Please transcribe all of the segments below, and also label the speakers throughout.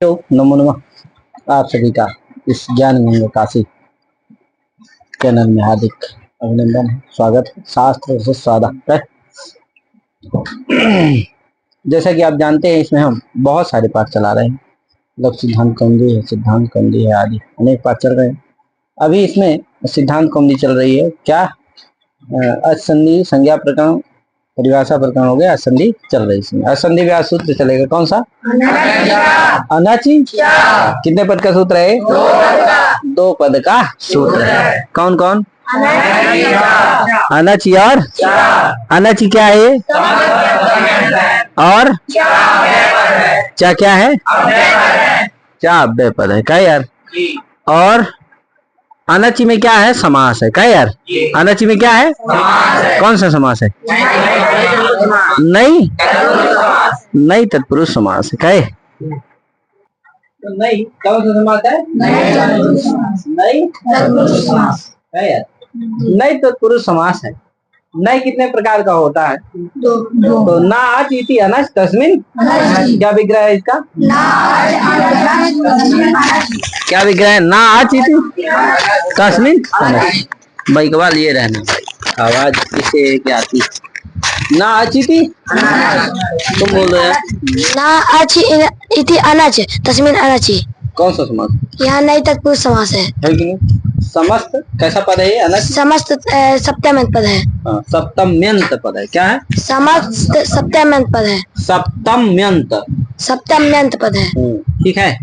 Speaker 1: नमो नमः। आप सभी का इस ज्ञान गंगा काशी चैनल में हार्दिक अभिनंदन है, स्वागत है। शास्त्र से स्वागत है। जैसा कि आप जानते हैं, इसमें हम बहुत सारे पाठ चला रहे हैं। मतलब सिद्धांत कौमुदी है, सिद्धांत कौमुदी है, आदि अनेक पाठ चल रहे हैं। अभी इसमें सिद्धांत कौमुदी चल रही है। क्या असंधि संज्ञा प्रकरण परिभाषा प्रकरण हो गया, असंधि चल रही है। इसमें असंधि व्यास सूत्र चलेगा। कौन सा? अनाची। कितने पद का सूत्र है? दो पद का सूत्र है। कौन कौन? अनाची और अनाची क्या है? और क्या क्या है? क्या अव्यय पद है। क्या यार? और अनाची में क्या है? समास है। क्या यार? अनाची में क्या है? कौन सा समास है? नहीं नहीं तत्पुरुष समास है। क्या नहीं कौन सा समास है? नहीं तत्पुरुष समास। नहीं तत्पुरुष समास है। नहीं कितने प्रकार का होता है? तो ना आच इति अनच तस्मिन। क्या विग्रह है इसका? क्या विग्रह है? ना आच इति तस्मिन अनच। भाई कबाल ये रहना भाई, आवाज इसे क्या आती? ना आच इति तुम बोल रहे हैं
Speaker 2: ना आच इति अनच तस्मिन अनचि।
Speaker 1: कौन सा समास?
Speaker 2: यहाँ नहीं तत्पुरुष समास है
Speaker 1: कि नहीं? समस्त कैसा पद है? अनच
Speaker 2: समस्त सप्तम्यंत पद है।
Speaker 1: सप्तम्यंत पद है। क्या है?
Speaker 2: समस्त सप्तम्यंत पद है। सप्तम्यंत पद है।
Speaker 1: ठीक है।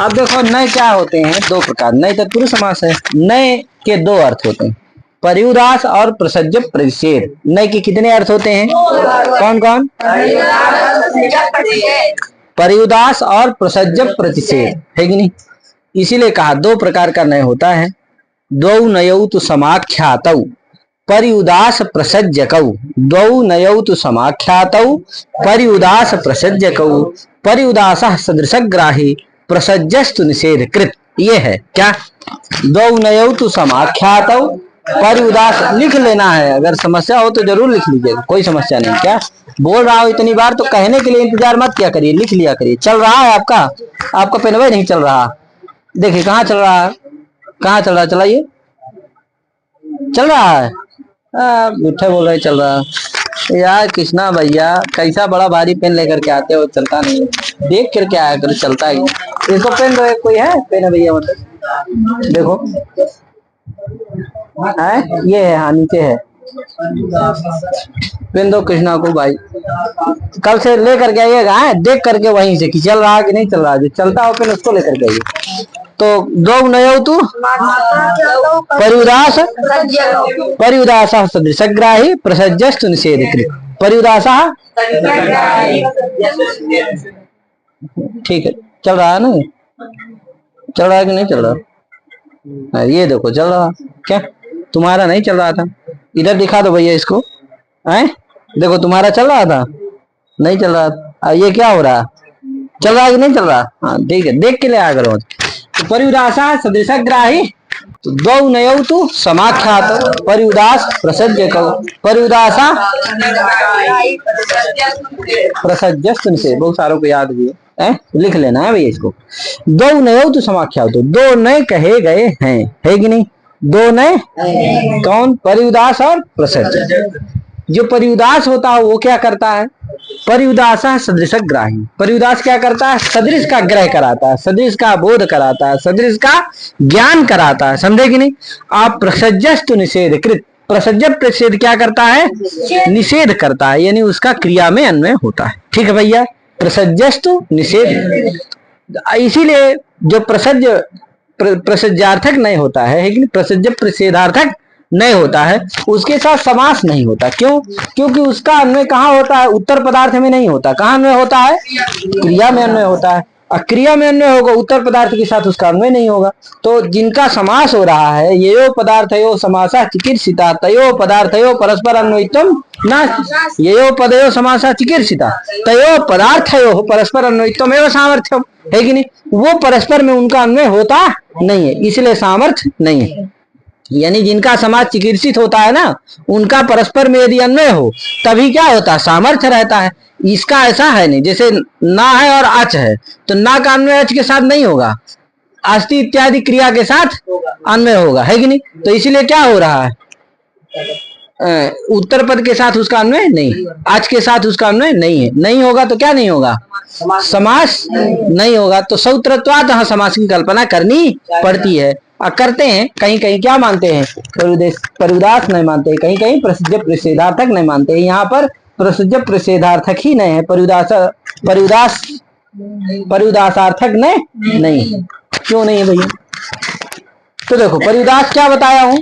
Speaker 1: अब देखो नए क्या होते हैं? दो प्रकार। नए तत्पुरुष समास है। नए के दो अर्थ होते हैं, परिउदास और प्रसज्य प्रतिषेध। नए के कितने अर्थ होते हैं? कौन कौन? परिउदास और प्रसज्य प्रतिषेध है कि नहीं? इसीलिए कहा दो प्रकार का नय होता है। द्वौ नयौ तु समाख्यातौ परिउदास प्रसज्यकौ। द्वौ नयौ तु समाख्यातौ परिउदास प्रसज्यकौ परिउदासः सदृशग्राही प्रसज्यस्तु निषेधकृत। ये है क्या? द्वौ नयौ तु समाख्यातौ परिउदास। लिख लेना है, अगर समस्या हो तो जरूर लिख लीजिएगा, कोई समस्या नहीं। क्या बोल रहा हूँ इतनी बार तो कहने के लिए इंतजार मत किया करिए, लिख लिया करिए। चल रहा है आपका पेन नहीं चल रहा? देखिए कहाँ चल रहा है, कहाँ चल रहा है? चलाइए। चल रहा है? मिठे बोल रहे चल रहा है। यार कृष्णा भैया कैसा बड़ा भारी पेन लेकर के आते हो, चलता नहीं। देख करके आया करो, चलता है। इसको पेन कोई है? पेन है भैया? मतलब देखो है, ये है। हाँ नीचे है। पेन दो कृष्णा को भाई, कल से लेकर के आइएगा। देख करके वहीं से कि चल रहा है कि नहीं चल रहा है। जो चलता हो पेन उसको लेकर के आइए। तो दो नयौ तु परिउदास परिउदास सदृशग्राही प्रसज्यस्तु निषेधकृत। परिउदास ठीक है। चल रहा है ना? चल रहा है कि नहीं चल रहा? ये देखो चल रहा। क्या तुम्हारा नहीं चल रहा था? इधर दिखा दो भैया इसको। देखो तुम्हारा चल रहा था, नहीं चल रहा। ये क्या हो रहा? चल रहा है कि नहीं चल रहा? हाँ ठीक है, देख के ले आ करो। तो परिउदासा सदृशग्राही, तो द्वौ नयौ तु समाख्यात परिउदास प्रसज्यकौ परिउदासा प्रसज्यस्तु निषेध। बहुत सारों को याद भी है, लिख लेना है भैया इसको। दो नयौ तु समाख्यात, दो नए कहे गए हैं, है कि नहीं? दो नए कौन? परिउदास और प्रसज्य। जो परिउदास होता है वो क्या करता है? परिउदास सदृशग्राही। परिउदास क्या करता है? सदृश का ग्रह कराता है, सदृश का बोध कराता है, सदृश का ज्ञान कराता है। समझे कि नहीं? आप प्रसज्यस्तु निषेधकृत। प्रसज्य प्रतिषेध क्या करता है? निषेध करता है, यानी उसका क्रिया में अन्वय होता है। ठीक है भैया? प्रसज्यस्तु निषेध। इसीलिए जो प्रसज्य प्रसज्यार्थक नहीं होता है कि प्रसज्य प्रतिषेधार्थक नहीं होता है, उसके साथ समास नहीं होता। क्यों? क्योंकि उसका अन्वय कहाँ होता है? उत्तर पदार्थ में नहीं होता। कहाँ अन्वय होता है? क्रिया में अन्वय होता है। क्रिया में अन्वय होगा, उत्तर पदार्थ के साथ उसका अन्वय नहीं होगा। तो जिनका समास हो रहा है, येयो पदार्थयो समासः चिकीर्षिता तयो पदार्थयो परस्पर अन्वयित्वम न येयो पदयो समासः चिकीर्षिता तयो पदार्थयो परस्पर अन्वयित्वम एवं सामर्थ्यम। है कि नहीं? वो परस्पर में उनका अन्वय होता नहीं है, इसलिए सामर्थ्य नहीं है। यानी जिनका समास चिकित्सित होता है ना, उनका परस्पर में यदि अन्वय हो तभी क्या होता है? सामर्थ्य रहता है। इसका ऐसा है नहीं, जैसे ना है और अच है तो ना का अन्वय अच के साथ नहीं होगा, अस्ति इत्यादि क्रिया के साथ अन्वय होगा, है कि नहीं। तो इसीलिए क्या हो रहा है, उत्तर पद के साथ उसका अन्वय नहीं, आज के साथ उसका अन्वय नहीं है, नहीं होगा तो क्या नहीं होगा, समास नहीं होगा। तो सौत्रत्वातः समास की कल्पना करनी पड़ती है और करते हैं। कहीं कहीं क्या मानते हैं, परिउदास नहीं मानते हैं, कहीं कहीं प्रसिद्ध प्रसिद्धार्थक नहीं मानते हैं। यहाँ पर प्रसिद्ध प्रसिद्धार्थक ही नहीं है, परिउदासार्थक नहीं। क्यों नहीं है भैया, तो देखो परिउदास क्या बताया हूं,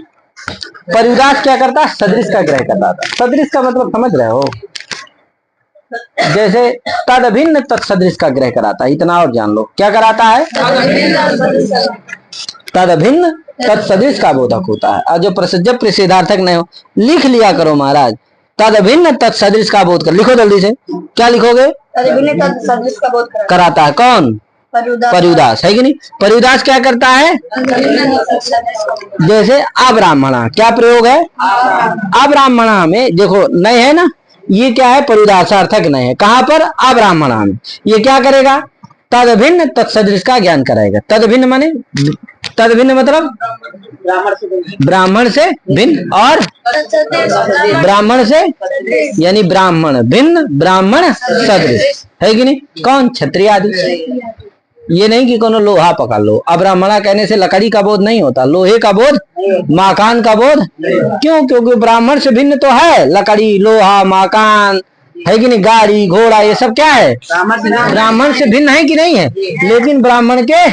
Speaker 1: परिउदास क्या करता है, सदृश का ग्रह करता था। सदृश का मतलब समझ रहे हो, जैसे तद भिन्न तत्सदृश का ग्रह कराता है, इतना और जान लो क्या कराता है, तद भिन्न तत्सदृश का बोधक होता है। और जो प्रसिद्ध प्रसिद्धार्थक नहीं हो, लिख लिया करो महाराज, तद भिन्न तत्सदृश का बोध कर, लिखो जल्दी से, क्या लिखोगे,
Speaker 2: तत्सदृश का बोध
Speaker 1: कराता है कौन, परिउदास, है कि नहीं। परिउदास क्या करता है, जैसे अब्राह्मणा, क्या प्रयोग है, अब्राह्मणा में देखो नहीं है ना, ये क्या है, परिउदासार्थक नहीं है, कहां पर, अब्राह्मणा में। ये क्या करेगा, तद भिन्न तत्सदृश का ज्ञान कराएगा। तद भिन्न माने, तद भिन्न मतलब ब्राह्मण से भिन्न, और ब्राह्मण से यानी ब्राह्मण भिन्न ब्राह्मण सदृश, है कि नहीं। कौन, क्षत्रिय आदि। ये नहीं कि कोनो लोहा पकड़ लो, अब ब्राह्मणा कहने से लकड़ी का बोध नहीं होता, लोहे का बोध, मकान का बोध। क्यों, क्योंकि ब्राह्मण से भिन्न तो है लकड़ी, लोहा, मकान, है कि नहीं, गाड़ी घोड़ा, ये सब क्या है, ब्राह्मण से भिन्न है कि नहीं है, लेकिन ब्राह्मण के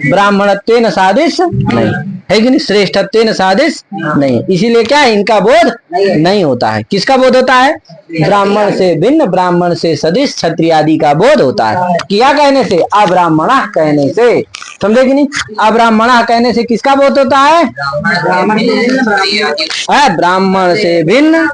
Speaker 1: ब्राह्मणत्वेन सादृश नहीं, है कि नहीं, श्रेष्ठत्वेन सादृश नहीं। इसीलिए क्या है, इनका बोध नहीं होता है। किसका बोध होता है, ब्राह्मण से भिन्न ब्राह्मण से सदृश क्षत्रिय आदि का बोध होता है। क्या कहने से, अब्राह्मणा कहने से, समझे कि नहीं, अब्राह्मणा कहने से किसका बोध होता है, ब्राह्मण से भिन्न,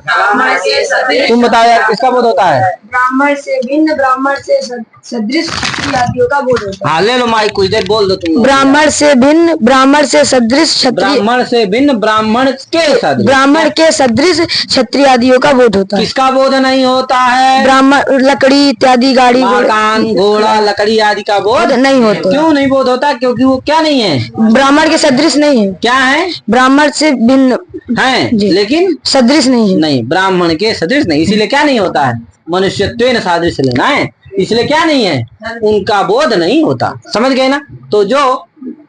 Speaker 1: तुम बताओ यार किसका बोध होता है,
Speaker 2: ब्राह्मण से भिन्न ब्राह्मण से सदृश आदियों का बोध होता है।
Speaker 1: हाँ ले लो माइक, कुछ देर बोल दो तुम।
Speaker 2: ब्राह्मण से भिन्न ब्राह्मण से सदृश क्षत्रिय,
Speaker 1: ब्राह्मण से भिन्न ब्राह्मण के सदृश,
Speaker 2: ब्राह्मण के सदृश क्षत्रिय आदियों का बोध होता है।
Speaker 1: किसका बोध नहीं होता है,
Speaker 2: ब्राह्मण लकड़ी इत्यादि, गाड़ी
Speaker 1: मकान घोड़ा लकड़ी आदि का बोध
Speaker 2: नहीं होता।
Speaker 1: क्यों नहीं बोध होता, क्योंकि वो क्या नहीं है,
Speaker 2: ब्राह्मण के सदृश नहीं है।
Speaker 1: क्या है,
Speaker 2: ब्राह्मण से भिन्न
Speaker 1: है लेकिन
Speaker 2: सदृश नहीं है,
Speaker 1: नहीं, ब्राह्मण के सदृश नहीं। इसीलिए क्या नहीं होता है, मनुष्यत्वेन सादृश्य लेना है, इसलिए क्या नहीं है, उनका बोध नहीं होता। समझ गए ना। तो जो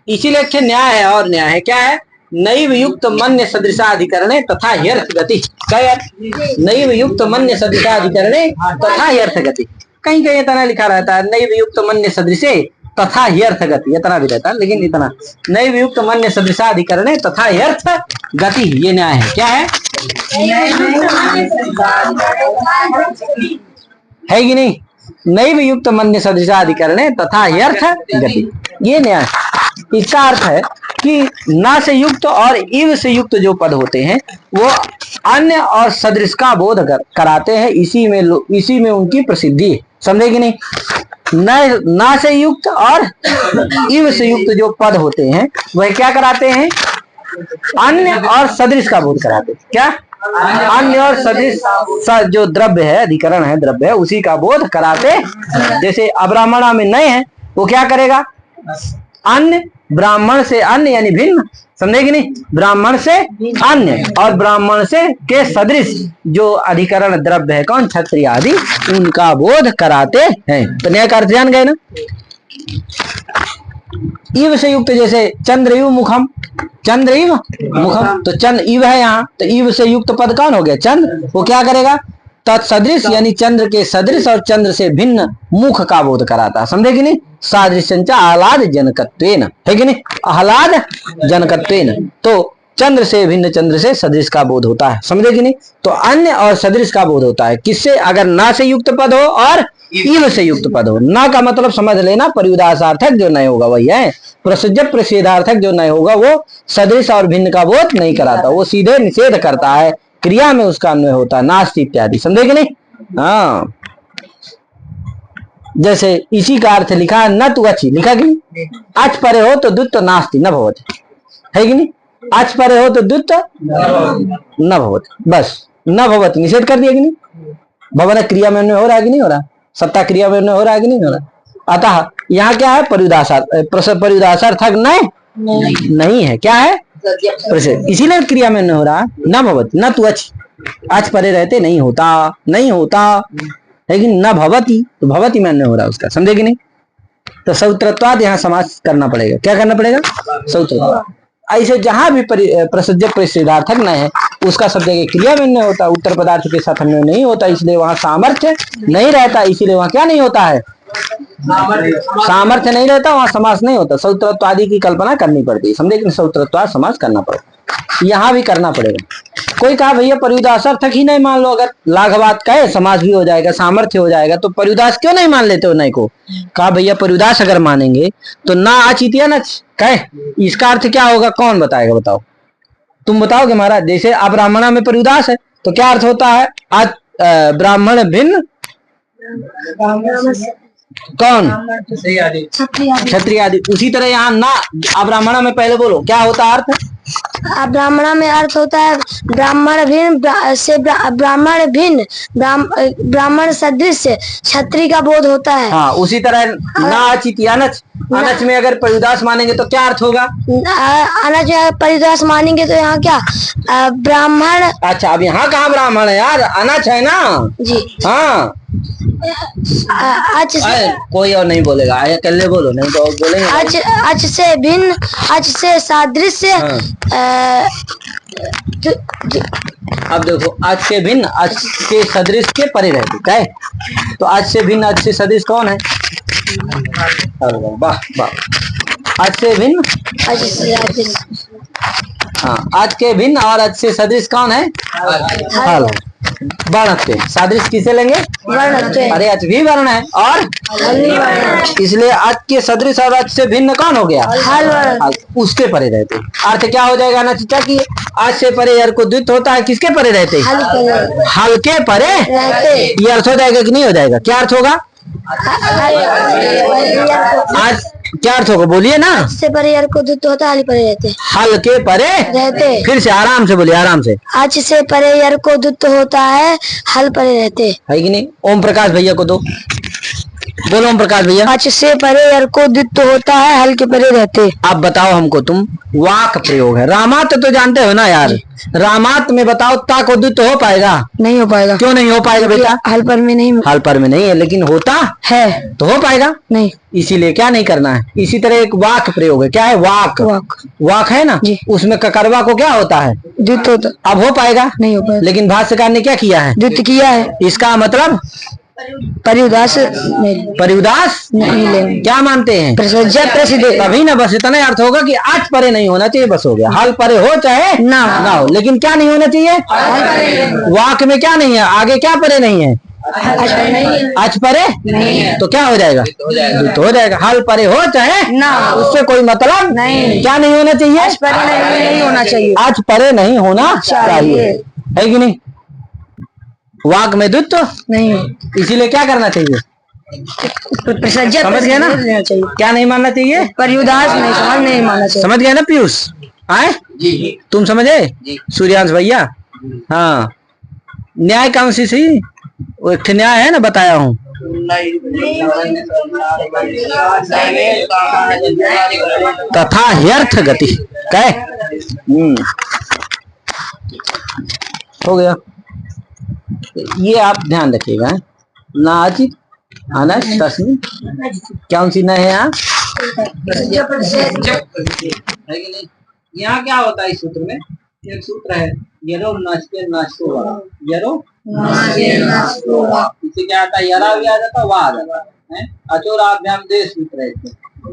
Speaker 1: इसीलिए न्याय है, और न्याय है क्या है, नैव युक्त मन्य सदृशाधिकरणे तथा ह्यर्थ गति, क्या नैव युक्त मन्य सदृशाधिकरणे तथा ह्यर्थ गति। कहीं कहीं इतना लिखा रहता है, नैव युक्त मन्य सदृशे तथा ह्यर्थ गति, इतना भी रहता है, लेकिन इतना नैव युक्त मन्य सदृशाधिकरणे तथा ह्यर्थ गति, ये न्याय है। क्या है कि नहीं, नैव युक्त मन्य सदृशाधिकरणे तथा ह्यर्थ गति, ये न्याय। इसका अर्थ है कि न से युक्त और इव से युक्त जो पद होते हैं वो अन्य और सदृश का बोध कराते हैं, इसी में उनकी प्रसिद्धि है। समझे कि नहीं, न से युक्त और इव से युक्त जो पद होते हैं वह क्या कराते हैं, अन्य और सदृश का बोध कराते हैं। क्या, अन्य और सदृश जो द्रव्य है, अधिकरण है, द्रव्य है, उसी का बोध कराते। जैसे अब्राह्मणा में नहीं है, वो क्या करेगा, अन्य ब्राह्मण से अन्य यानी भिन्न, समझे कि नहीं, ब्राह्मण से अन्य और ब्राह्मण से के सदृश जो अधिकरण द्रव्य है, कौन, क्षत्रिय आदि, उनका बोध कराते हैं। तो न्याय का अर्थ जान गए ना। इव से युक्त, जैसे चंद्र इव मुखम, चंद्र इव मुखम, तो चंद्र इव है यहाँ, तो इव से युक्त पद कौन हो गया, चंद्र। वो क्या करेगा, तत्सदृश यानी चंद्र के सदृश और चंद्र से भिन्न मुख का बोध कराता है। समझे कि नहीं, सादृश्यंच आह्लाद जनकत्वेन, है कि नहीं, आह्लाद जनकत्वेन। तो चंद्र से भिन्न चंद्र से सदृश का बोध होता है। समझे कि नहीं, तो अन्य और सदृश का बोध होता है किससे, अगर ना से युक्त पद हो और इव से युक्त पद हो। ना का मतलब समझ लेना, परिउदासार्थक जो नहीं होगा वही है, प्रसिद्ध प्रसिद्धार्थक जो नहीं होगा वो सदृश और भिन्न का बोध नहीं कराता, वो सीधे निषेध करता है, क्रिया में उसका अन्वय होता है, नास्ति इत्यादि। समझे कि नहीं। हाँ, जैसे इसी का अर्थ लिखा है, न तु अच्छी, लिखा कि नहीं, अच परे हो तो द्वित्व नास्ति न भवति, है कि नहीं, अच परे हो तो द्वित्व न भवति, बस न भवति निषेध कर दिया कि नहीं। भवन क्रिया में अन्वय हो रहा है कि नहीं हो रहा? सत्ता क्रिया में अन्वय हो रहा है कि नहीं हो रहा? अतः यहाँ क्या है? पर्युदासार्थक नहीं है। क्या है? इसीलिए क्रिया में अन्वय हो रहा है। न भवति न तू अच परे रहते नहीं होता, लेकिन न भवती तो भवती में अन्वय हो रहा है उसका, समझे कि नहीं? तो सौत्रत्वाद यहाँ समास करना पड़ेगा। क्या करना पड़ेगा? सौत्रत्वाद। ऐसे जहां भी प्रसज्य परिच्छेदार्थक न है उसका सब जगह क्रिया में अन्वय होता है, उत्तर पदार्थ के साथ अन्वय नहीं होता, इसलिए वहां सामर्थ्य नहीं रहता, इसीलिए वहां क्या नहीं होता है? सामर्थ्य नहीं रहता, वहां समास नहीं होता। सौत्रत्व आदि की कल्पना करनी पड़ती है, समझे कि सौत्रत्वाद समास करना पड़ेगा, यहाँ भी करना पड़ेगा। कोई कहा भैया पर्युदासार्थक ही नहीं मान लो, अगर लाघवात कहे समास भी हो जाएगा, सामर्थ्य हो जाएगा, तो पर्युदास क्यों नहीं मान लेते हो नय को? कहा भैया पर्युदास अगर मानेंगे तो ना अचितिया न कहे, इसका अर्थ क्या होगा? कौन बताएगा? बताओ, तुम बताओगे महाराज। जैसे अब्राह्मणा में पर्युदास है तो क्या अर्थ होता है? ब्राह्मण भिन्न कौन? क्षत्रिय आदि। उसी तरह यहाँ ना अब्राह्मणा में पहले बोलो क्या होता है अर्थ?
Speaker 2: ब्राह्मण में अर्थ होता है ब्राह्मण भिन्न से ब्राह्मण भिन्न ब्राह्मण सदृश क्षत्रिय का बोध होता है।
Speaker 1: हाँ, उसी तरह ना अचित अनच में अगर पर्युदास मानेंगे तो क्या अर्थ होगा?
Speaker 2: अनच में पर्युदास मानेंगे तो यहाँ क्या? ब्राह्मण।
Speaker 1: अच्छा, अब यहाँ कहाँ ब्राह्मण है यार? अनच है ना
Speaker 2: जी।
Speaker 1: हाँ, कोई और नहीं बोलेगा, अकेले बोलो, नहीं तो बोलेंगे।
Speaker 2: अच से भिन्न, अच से सादृश्य।
Speaker 1: अब देखो, अच से भिन्न अच के सदृश के परे रहते क्या है? तो अच से भिन्न अच से सदृश कौन है? वाह वाह। अच से भिन्न हाँ, अच के भिन्न और अच से सदृश कौन है? हल। वर्णत्व सादृश किसे लेंगे? अरे अच भी वर्ण है और इसलिए अच के सदृश और अच से भिन्न कौन हो गया? हल। उसके परे रहते। अर्थ क्या हो जाएगा ना चिता की? अच से परे यार को द्वित होता है, किसके परे रहते? हल के परे रहते। ये अर्थ हो जाएगा कि नहीं हो जाएगा? क्या अर्थ होगा? आज क्या अर्थ होगा? बोलिए ना।
Speaker 2: से परे यार को द्वित होता है, हल परे रहते।
Speaker 1: हल के परे रहते। फिर से आराम से बोलिए, आराम से।
Speaker 2: आज से परे यार को द्वित होता है, हल परे रहते
Speaker 1: है कि नहीं? ओम प्रकाश भैया को दो, बोलो ओम प्रकाश भैया।
Speaker 2: आज से परे यार को द्वित होता है, हल के परे रहते।
Speaker 1: अब बताओ हमको, तुम वाक प्रयोग है, रामात तो जानते हो ना यार? रामात में बताओ ता को द्वित हो पाएगा?
Speaker 2: नहीं हो पाएगा।
Speaker 1: क्यों नहीं हो पाएगा बेटा?
Speaker 2: हल पर में नहीं,
Speaker 1: हल पर में नहीं है, लेकिन होता
Speaker 2: है
Speaker 1: तो हो पाएगा
Speaker 2: नहीं,
Speaker 1: इसीलिए क्या नहीं करना है। इसी तरह एक वाक प्रयोग है, क्या है? वाक। वाक है ना, उसमें ककरवा को क्या होता है?
Speaker 2: द्वित होता।
Speaker 1: अब हो पाएगा?
Speaker 2: नहीं हो पाएगा।
Speaker 1: लेकिन भाष्यकार ने क्या किया है?
Speaker 2: द्वित किया है।
Speaker 1: इसका मतलब
Speaker 2: पर्युदास नहीं,
Speaker 1: पर्युदास
Speaker 2: नहीं लेंगे।
Speaker 1: क्या मानते हैं?
Speaker 2: प्रसिद्ध प्रसिद्ध।
Speaker 1: तभी ना बस इतना अर्थ होगा कि आज परे नहीं होना चाहिए, बस हो गया। हल परे हो चाहे ना हो, लेकिन क्या नहीं होना चाहिए? वाक में क्या नहीं है? आगे क्या परे नहीं है? आज परे नहीं, तो क्या हो जाएगा? तो हो जाएगा। हल परे हो चाहे ना, उससे कोई मतलब नहीं। क्या नहीं होना चाहिए?
Speaker 2: आज परे नहीं होना चाहिए।
Speaker 1: आज परे नहीं होना चाहिए, है कि नहीं? वाक में द्वित्व नहीं, इसीलिए क्या करना चाहिए? समझ गए ना? क्या नहीं मानना चाहिए?
Speaker 2: पर्युदास नहीं, समझ नहीं मानना चाहिए।
Speaker 1: समझ गए ना पीयूष? आए जी, तुम समझे? सूर्यांश भैया हाँ, न्याय कौन सी थी? वो एक न्याय है ना, बताया हूँ। तथा ह्यर्थ गति कहे हो गया। ये आप ध्यान रखिएगा, नाचित अनच तस्मिन कौन सी न है यहाँ? यहाँ क्या होता है? इस सूत्र में एक सूत्र है, यरो नाचते नाचतो वाला, यरो इससे क्या आता है? यरा भी आ जाता है, वाह आ जाता है। अचोर आभ्याम देश सूत्र है,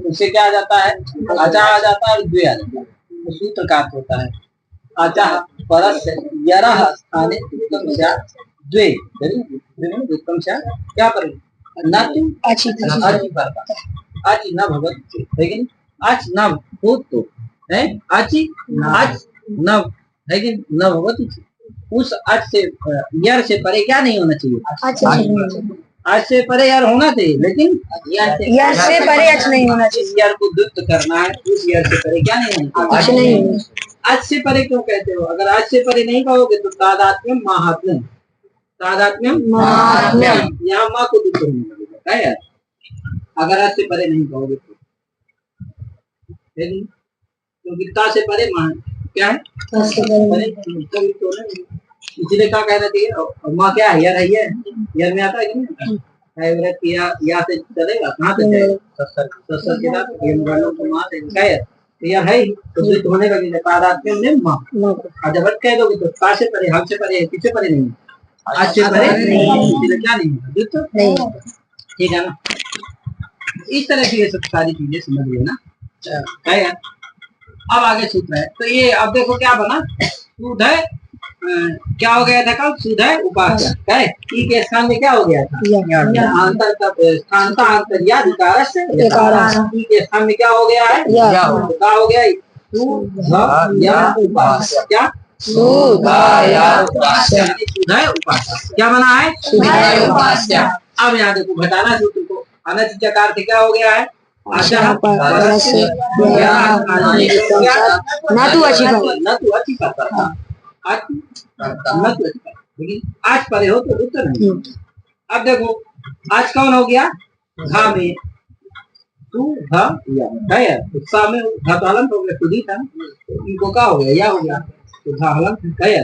Speaker 1: उससे क्या आ जाता है? अचा आ जाता है और द्वे आ जाता है। तो सूत्र का अर्थ होता है अचा परस्य यरः स्थाने उत्तम स्या द्वे, उत्तम स्या क्या पर न तु आचि परता आचि न भवति, लेकिन आच न भूत है, आचि आच न, लेकिन न भवति। उस अच से यार से परे क्या नहीं होना चाहिए? आज से परे यार होना चाहिए, लेकिन
Speaker 2: यार से परे अच नहीं होना चाहिए।
Speaker 1: यार को द्वित्व करना है, उस यार से परे क्या नहीं होना चाहिए? आज से परे क्यों कहते हो? अगर आज से परे नहीं कहोगे तो तादात्म्य महात्म्य तादात्म्यम यहाँ माँ को दुख होने लगेगा, क्या यार? अगर आज से परे नहीं कहोगे तो, क्योंकि ता से परे माँ क्या है, परे तो नहीं। इसलिए क्या कहना चाहिए, माँ क्या है, यार है, यार में आता है कि नहीं? व्रत या से चलेगा, कहाँ से जाएगा? सत्सर के साथ ये मुरादों को माँ से क्या है, यार है तो दुख होने लगेगा। तादात्म्यम माँ, और जब कह दोगे तो ता से परे, हम से परे है, किससे परे नहीं, आज से परे इसलिए क्या नहीं होगा, दुख नहीं, ठीक है ना? इस तरह की ये सब सारी चीजें समझ लेना है यार। अब आगे सूत्र है, तो ये अब देखो क्या बना, सूद है, क्या हो गया था कल, सूद है उपास्य, क्या है? ई के स्थान में क्या हो गया था, अंतर स्थान का अंतर या विकार से, ई के स्थान में क्या हो गया है, क्या हो गया, सूद या उपास्य, क्या सूद या उपास्य, सूद है उपास्य, क्या बना है, सूद है उपास्य। अब यहाँ देखो घटाना सूत्र को, अनच चकार से क्या हो गया है, लेकिन आज परे हो तो उत्तर नहीं। अब देखो आज कौन हो गया, घा में तू घा या उत्साह में घा तो हलन हो गया, खुद ही था, तो इनको क्या हो गया, या हो गया, तो घा हलन गया।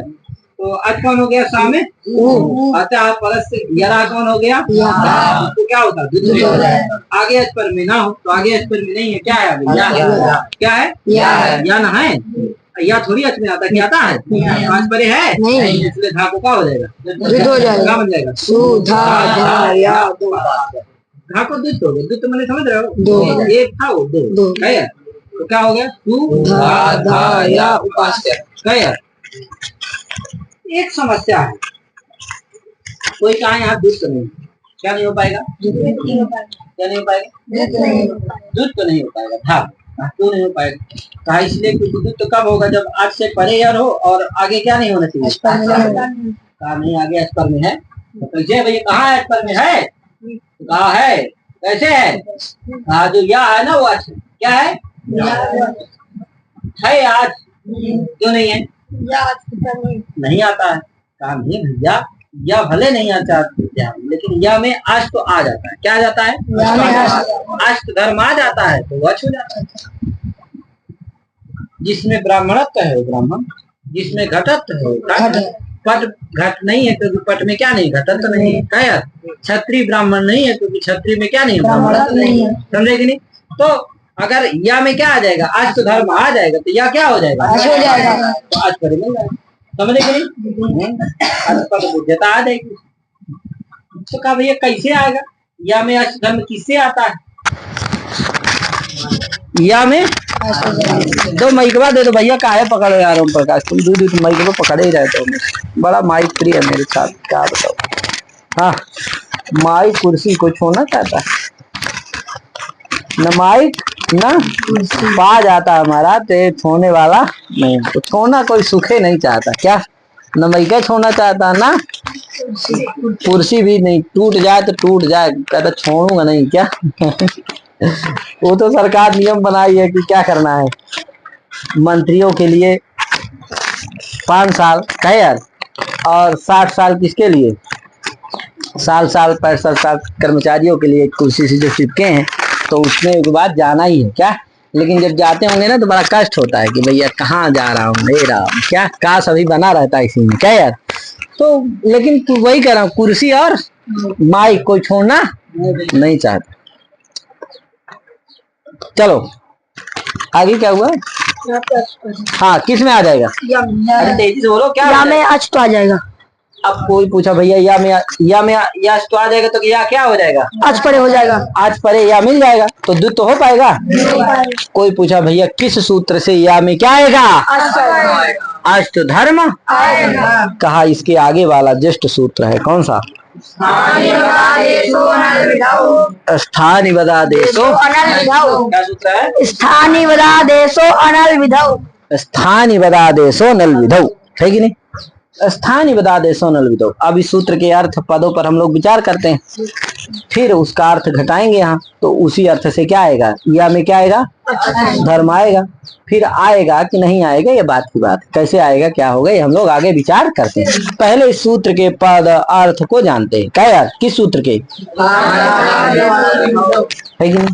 Speaker 1: तो आज कौन हो गया, सा में अच्छा, परस से यरा कौन हो गया, तो क्या होता है, आगे अच पर में ना हो, तो आगे अच पर में नहीं है, क्या है, क्या है, या ना है, या थोड़ी अच में आता, क्या आता है, पांच परे है, इसलिए धा को क्या हो जाएगा, क्या बन जाएगा, धा को दुष्ट हो गया, दुष्ट मैंने समझ रहे हो, एक था वो दो, है तो क्या हो गया, तू धा या उपास्य, क्या एक समस्या है, कोई कहा यहाँ दुष्ट नहीं, क्या नहीं हो पाएगा, क्या नहीं हो पाएगा, दुष्ट तो नहीं हो पाएगा, था क्यों नहीं हो पाएगा, कहा इसलिए क्योंकि दुष्ट कब होगा, जब आज से परे यार हो और आगे क्या नहीं होना चाहिए, कहा नहीं आगे अस्पर में है, तो कैसे भैया कहाँ है, अस्पर में है, कहा है कैसे है, कहा जो या है ना वो आज क्या है आज, क्यों नहीं है, नहीं आता है, कहा नहीं भैया या भले नहीं आता लेकिन या में आज तो आ जाता है, क्या आ जाता है, अष्ट धर्म आ जाता है, तो वह छू जाता है। जिसमें ब्राह्मणत्व है वो ब्राह्मण, जिसमें घटत्व है घट, पट घट नहीं है क्योंकि पट में क्या नहीं, घटत्व नहीं है, क्या यार, क्षत्रिय ब्राह्मण नहीं है क्योंकि क्षत्रिय में क्या नहीं है, ब्राह्मणत्व नहीं है, समझे कि नहीं? तो अगर या में क्या आ जाएगा, आज तो धर्म आ जाएगा, तो या क्या हो जाएगा, तो आज पर मिल जाएगा, समझे कि नहीं, आज पर बुद्धता आ जाएगी। तो कहा भैया कैसे आएगा, या में आज धर्म किससे आता है, या में दो माइकवा दे दो भैया, काहे पकड़ो यार ओम प्रकाश, तुम दूध तो माइक पकड़े ही रहते हो, बड़ा माइक प्रिय है मेरे साथ, क्या बताओ। हाँ माइक कुर्सी को छोड़ना चाहता है न, माइक ना पा जाता हमारा, तो छोड़ने वाला नहीं, तो छोड़ना कोई सुखे नहीं चाहता, क्या न माइक छोड़ना चाहता ना, कुर्सी भी नहीं, टूट जाए तो टूट जाए, कहता छोड़ूंगा नहीं, क्या वो तो सरकार नियम बनाई है कि क्या करना है, मंत्रियों के लिए 5 साल है यार, और 60 साल किसके लिए, साल 65 साल कर्मचारियों के लिए कुर्सी से जो चिपके हैं, तो उसमें के बाद जाना ही है, क्या लेकिन जब जाते होंगे ना तो बड़ा कष्ट होता है कि भैया कहाँ जा रहा हूँ, हे राम, क्या काश अभी बना रहता है इसी में, क्या यार। तो लेकिन वही कह रहा हूँ, कुर्सी और माइक कोई छोड़ना नहीं चाहता। चलो आगे क्या हुआ, हाँ किस में आ जाएगा, अरे तेजी से बोलो, क्या
Speaker 2: या में आज तो आ जाएगा।
Speaker 1: अब कोई पूछा भैया या में या तो आ जाएगा, तो या क्या हो जाएगा,
Speaker 2: आज परे हो जाएगा, आज
Speaker 1: परे या मिल जाएगा, तो दुध तो हो पाएगा। कोई पूछा भैया किस सूत्र से या में क्या आएगा, अष्ट धर्म, कहा इसके आगे वाला ज्येष्ठ सूत्र है, कौन सा, स्थानी बदा देशो अनल विधौ, क्या सूत्र है,
Speaker 2: स्थानी बदा देशो अनल विधौ,
Speaker 1: स्थानी बदा देशो नल विधौ, है कि नहीं, स्थानीय बदादेशो नल विधौ। अब इस सूत्र के अर्थ पदों पर हम लोग विचार करते हैं, फिर उसका अर्थ घटाएंगे यहाँ, तो उसी अर्थ से क्या आएगा, या में क्या आएगा, धर्म आएगा। फिर आएगा कि नहीं आएगा ये बात की बात, कैसे आएगा क्या होगा ये हम लोग आगे विचार करते हैं। पहले इस सूत्र के पद अर्थ को जानते हैं। क्या यार, किस सूत्र के है कि नहीं?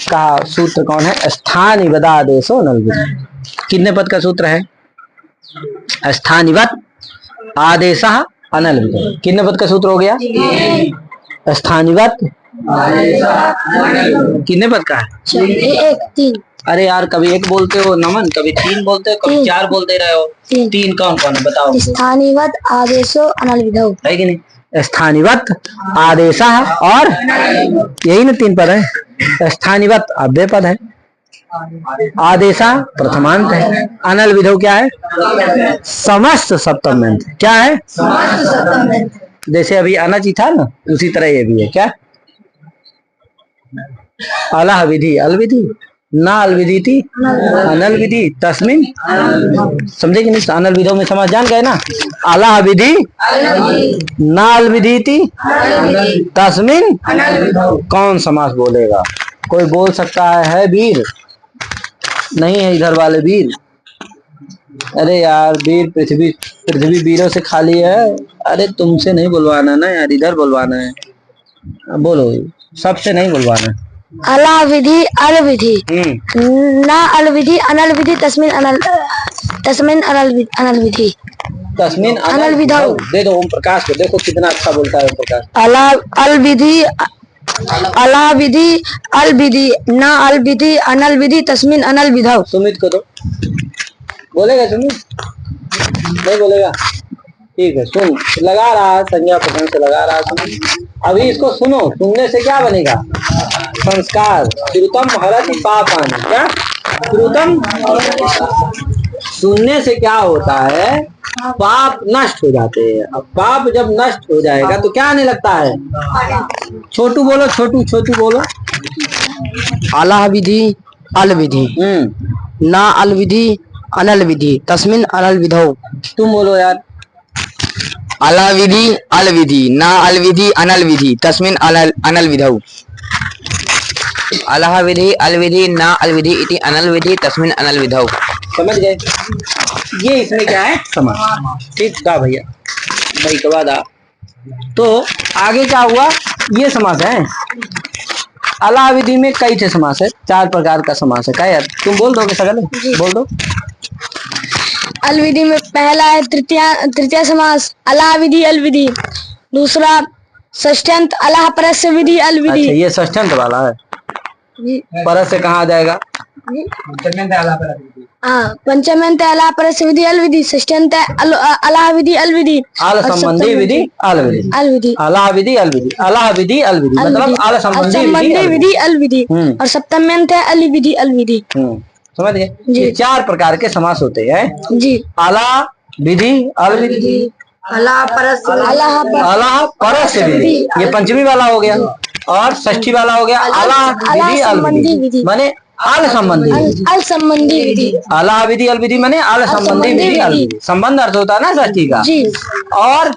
Speaker 1: कहा सूत्र कौन है, स्थानीय बदादेशो नल विधौ। कितने पद का सूत्र है, स्थानीवत आदेशः अनल विधौ। कितने पद का सूत्र हो गया, स्थानीवत कितने पद का है,
Speaker 2: एक तीन।
Speaker 1: अरे यार कभी एक बोलते हो नमन, कभी तीन बोलते हो, कभी चार बोलते रहे हो। तीन कौन कौन है बताओ।
Speaker 2: स्थानीवत आदेशो अनल विधौ
Speaker 1: है कि नहीं, स्थानीवत आदेशः और यही ना तीन पद है। स्थानीवत अव्यय पद है, आदेशा प्रथमांत है, अनल विधौ क्या है, समस्त सप्तम अंत। क्या है, जैसे अभी अनज था ना, उसी तरह ये भी है। क्या, अलह विधि अलविधि, ना अलविधि थी अनल विधि तस्मिन। समझे कि नहीं, अनल विधौ में समास जान गए ना। अलह विधि ना अलविधि थी तस्मिन कौन समास बोलेगा, कोई बोल सकता है वीर, नहीं है इधर वाले वीर। अरे यार वीर पृथ्वी, पृथ्वी वीरों से खाली है। अरे तुमसे नहीं बुलवाना ना यार, इधर बुलवाना है। बोलो, सबसे नहीं बुलवाना।
Speaker 2: अला विधि अल विधि, ना अल विधि अनल विधि तस्मिन अनल विधि
Speaker 1: तस्मिन अनल विधौ। दे दो ओम प्रकाश को, देखो कितना अच्छा बोलता है ओम प्रकाश।
Speaker 2: अला अल विधि अला विधि अल विधि, ना अल विधि अनल विधि तस्मिन अनल विधौ।
Speaker 1: सुमित को दो, बोलेगा सुमित, नहीं बोलेगा, ठीक है। सुन, लगा रहा है संज्ञा प्रकरण से लगा रहा है। अभी इसको सुनो, सुनने से क्या बनेगा, संस्कार। श्रुतम हरति पापानि। क्या, श्रुतम, सुनने से क्या होता है, पाप नष्ट हो जाते हैं। अब पाप जब नष्ट हो जाएगा तो क्या आने लगता है, छोटू बोलो, छोटू छोटू बोलो।
Speaker 3: अलह विधि अल विधि, ना अल विधि अनल विधि तस्मिन अनल विधौ।
Speaker 1: तुम बोलो यार।
Speaker 3: अलह विधि अल विधि, ना अल विधि अनल विधि तस्मिन अनल विधौ। अलह विधि अल विधि, ना अल विधि इति अनल विधि तस्मिन अनल विधौ।
Speaker 1: समझ गए, ये इसमें क्या है, समास। ठीक था भैया, भाई के बाद तो आगे क्या हुआ, ये समास है। अला विधि में कई थे समास है, 4 प्रकार का समास है। क्या यार, तुम बोल दोगे सगल, बोल दो।
Speaker 2: अल विधि में पहला है तृतीय समास अला विधि अल विधि, दूसरा षष्ठ्यंत अला परस्य विधि अल विधि।
Speaker 1: अच्छा, ये षष्ठ्यंत वाला है, परस से कहाँ आ जाएगा,
Speaker 2: पंचम्यंत अला परस्य विधि अल विधि, षष्ठ्यंत अला विधि अल विधि,
Speaker 1: आल संबंधी विधि अल विधि,
Speaker 2: अल विधि,
Speaker 1: अला विधि अल विधि, अला विधि अल विधि मतलब आल संबंधी
Speaker 2: विधि अल विधि, और सप्तम्यंत है अल विधि अल विधि।
Speaker 1: समझ गए, ये 4 प्रकार के समास होते हैं
Speaker 2: जी।
Speaker 1: आला विधि अल विधि,
Speaker 2: अला
Speaker 1: परस्य विधि, ये पंचमी वाला हो गया, और षष्ठी वाला हो गया आला विधि अल विधि, माने आल संबंधी विधि। आला विधि अल विधि माने आल संबंधी विधि अल विधि, संबंध अर्थ होता है ना षष्ठी का। और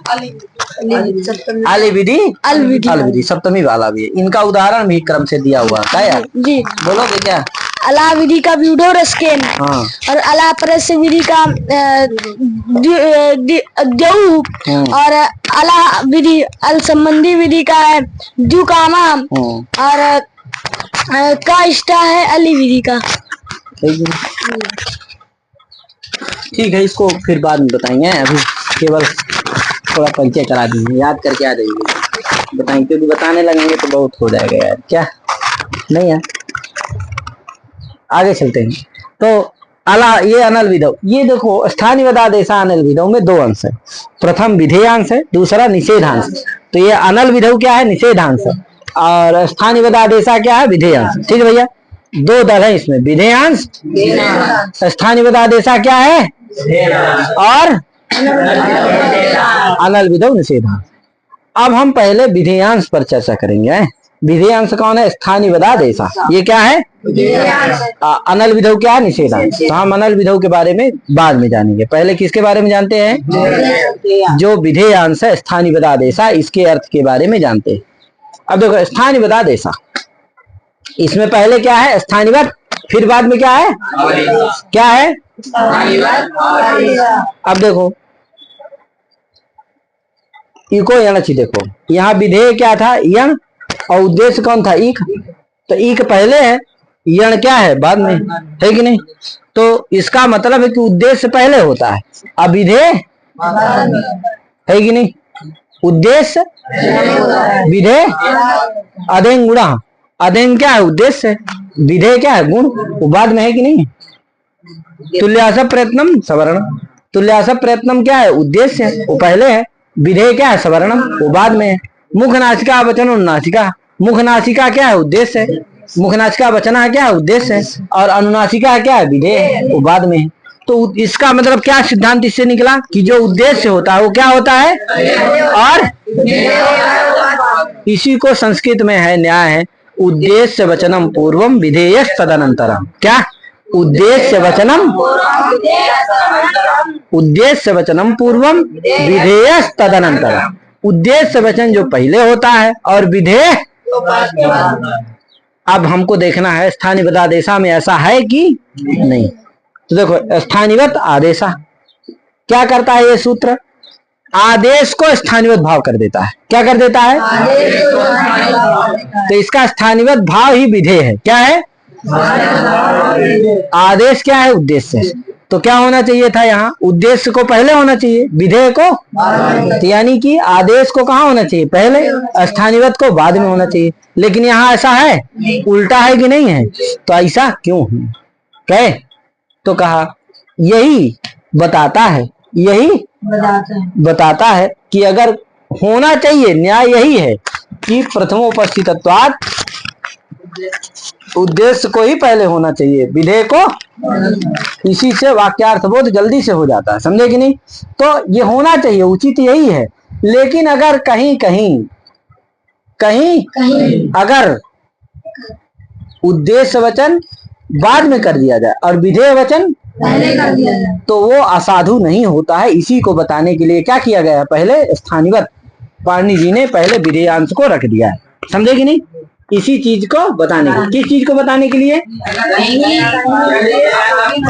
Speaker 1: अल विधि अल विधि सप्तमी वाला भी है। इनका उदाहरण भी क्रम से दिया हुआ है। यार
Speaker 2: जी,
Speaker 1: बोलोगे क्या,
Speaker 2: अला विधि का व्यूडो रस्केन, और अला परस्य विधि का द्यऊ, और अला विधि अल संबंधी विधि का है द्युकामा, और का इष्टा है अली विधि का।
Speaker 1: ठीक है, इसको फिर बाद में बताएंगे, अभी केवल थोड़ा परिचय करा दीजिए, याद करके आ जाइए, बताएंगे, क्योंकि बताने लगेंगे तो बहुत हो जाएगा यार। क्या नहीं यार, आगे चलते हैं। तो अला, ये अनल विधौ, ये देखो स्थानीय बदादेशा अनल विधौ में 2 अंश है, प्रथम विधेयांश है, दूसरा निषेधांश। तो ये अनल विधौ क्या है, निषेधांश है, और स्थानीय बदादेशा क्या है, विधेयांश। ठीक है भैया, 2 दल है इसमें, विधेयांश, स्थानीय बदादेशा क्या है, और अनल विधौ निषेधांश। अब हम पहले विधेयांश पर चर्चा करेंगे। विधेय अंश कौन है? स्थानीय पदादेशा। ये क्या है? अनल विधौ क्या है? निषेधांश। तो हम अनल विधौ के बारे में बाद में जानेंगे, पहले किसके बारे में जानते हैं? जो विधेय अंश है स्थानीय पदादेशा, इसके अर्थ के बारे में जानते हैं। अब देखो स्थानीय पदादेशा, इसमें पहले क्या है? स्थानीयवत, फिर बाद में क्या है? क्या है? अब देखो इको यणचि, देखो यहाँ विधेय क्या था? यण, और उद्देश्य कौन था? ईक। तो ईक पहले है, यण क्या है? बाद में, है कि नहीं? तो इसका मतलब है कि उद्देश्य पहले होता है, अब विधेय है कि नहीं? उद्देश्य विधेय अधेन गुणा, अधेन क्या है? उद्देश्य है, विधेय क्या है? गुण, वो बाद में है कि नहीं? तुल्यासव प्रयत्नम सवर्णम, तुल्यासव प्रयत्नम क्या है? उद्देश्य है, वो पहले है। विधेय क्या है? सवर्णम, वो बाद में है। मुख नासिका वचन अनुनासिका, मुख नासिका क्या है? उद्देश्य है। मुख नासिका वचना क्या है? उद्देश्य है। और अनुनासिका क्या है? विधेय, वो बाद में है। तो इसका मतलब क्या सिद्धांत इससे निकला? कि जो उद्देश्य होता है वो क्या होता है? और इसी को संस्कृत में है न्याय है, उद्देश्य वचनम पूर्वम विधेय तदनंतरम। क्या? उद्देश्य वचनम, उद्देश्य वचनम पूर्वम विधेय तदनंतरम। उद्देश्य वचन जो पहले होता है और विधेय। अब हमको देखना है स्थानीय पदादेशा में ऐसा है कि नहीं। तो देखो स्थानीयवत आदेशा क्या करता है? ये सूत्र आदेश को स्थानीयवत भाव कर देता है। क्या कर देता है? तो इसका स्थानीयवत भाव ही विधेय है। क्या है? आदेश क्या है? उद्देश्य। तो क्या होना चाहिए था? यहाँ उद्देश्य को पहले होना चाहिए, विधेय को, तो यानी कि आदेश को कहाँ होना चाहिए? पहले, स्थानीयवत को बाद में होना चाहिए। लेकिन यहाँ ऐसा है, उल्टा है कि नहीं है? तो ऐसा क्यों है? कहे तो कहा यही बताता है, यही बताता है कि अगर होना चाहिए, न्याय यही है कि प्रथमोपस्थितत्वात् उद्देश्य को ही पहले होना चाहिए, विधेय को। इसी से वाक्यार्थ बोध जल्दी से हो जाता है, समझे कि नहीं? तो ये होना चाहिए, उचित यही है। लेकिन अगर कहीं कहीं अगर उद्देश्य वचन बाद में कर दिया जाए और विधेय वचन पहले कर दिया जाए तो वो असाधु नहीं होता है। इसी को बताने के लिए क्या किया गया है? पहले स्थानीयवत, पाणिनि जी ने पहले विधेयांश को रख दिया है, समझे कि नहीं? इसी चीज को बताने के लिए। किस चीज को बताने के लिए?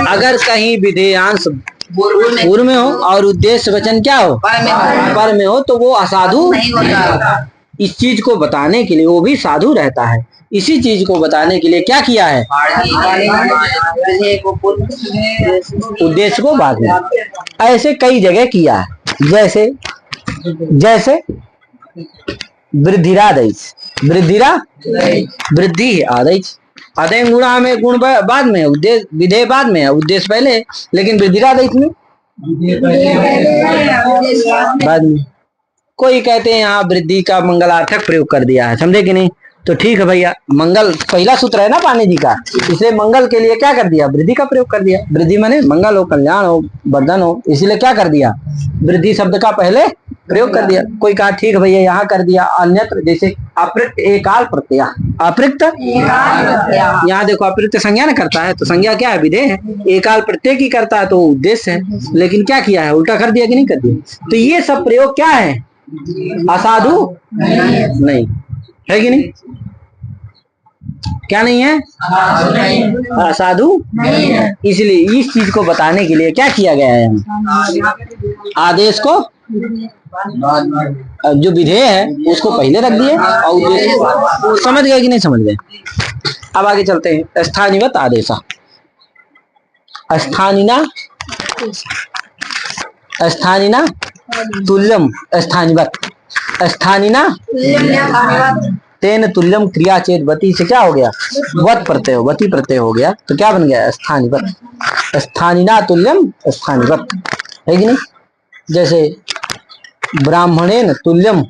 Speaker 1: अगर कहीं विधेयांश पूर्व में हो और उद्देश्य वचन क्या हो? पर में हो, तो वो असाधु नहीं होता। इस चीज को बताने के लिए, वो भी साधु रहता है। इसी चीज को बताने के लिए क्या किया है? उद्देश्य को बाद में। ऐसे कई जगह किया है, जैसे वृद्धिरादेश, वृद्धि आदेश, अधेन गुणा में गुण बाद में, उद्देश्य विधेय बाद में है, उद्देश्य पहले, लेकिन वृद्धिरादेश में बाद में। कोई कहते हैं यहाँ वृद्धि का मंगलार्थक प्रयोग कर दिया है, समझे कि नहीं? तो ठीक है भैया, मंगल पहला सूत्र है ना पाणिनि जी का, इसलिए मंगल के लिए क्या कर दिया? वृद्धि का प्रयोग कर दिया। वृद्धि माने मंगल हो, कल्याण हो, वर्धन हो, इसीलिए क्या कर दिया? वृद्धि शब्द का पहले प्रयोग कर दिया। कोई कहा ठीक है भैया यहाँ कर दिया। अन्यत्र जैसे अपृक्त एकाल प्रत्यय, अपृक्त यहाँ देखो अपृक्त संज्ञा न करता है, तो संज्ञा क्या है? विधेय है। एकाल प्रत्यय की करता है तो उद्देश्य है, लेकिन क्या किया है? उल्टा कर दिया कि नहीं कर दिया? तो ये सब प्रयोग क्या है? असाधु नहीं है कि नहीं? क्या नहीं है? असाधु इसलिए इस चीज को बताने के लिए क्या किया गया है? आदेश को, जो विधेय है उसको पहले रख दिए और उद्देश्य। समझ गए कि नहीं समझ गए? अब आगे चलते हैं। स्थानीयवत आदेशा, स्थानीना तुल्यम, स्थानीवत, स्थानीना तेन तुल्यम क्रिया चेत वती से क्या हो गया? वत प्रत्यय, वती प्रत्यय हो गया, तो क्या बन गया? स्थानीवत। स्थानीना तुल्यम स्थानीवत, है कि नहीं? जैसे ब्राह्मणेन तुल्यम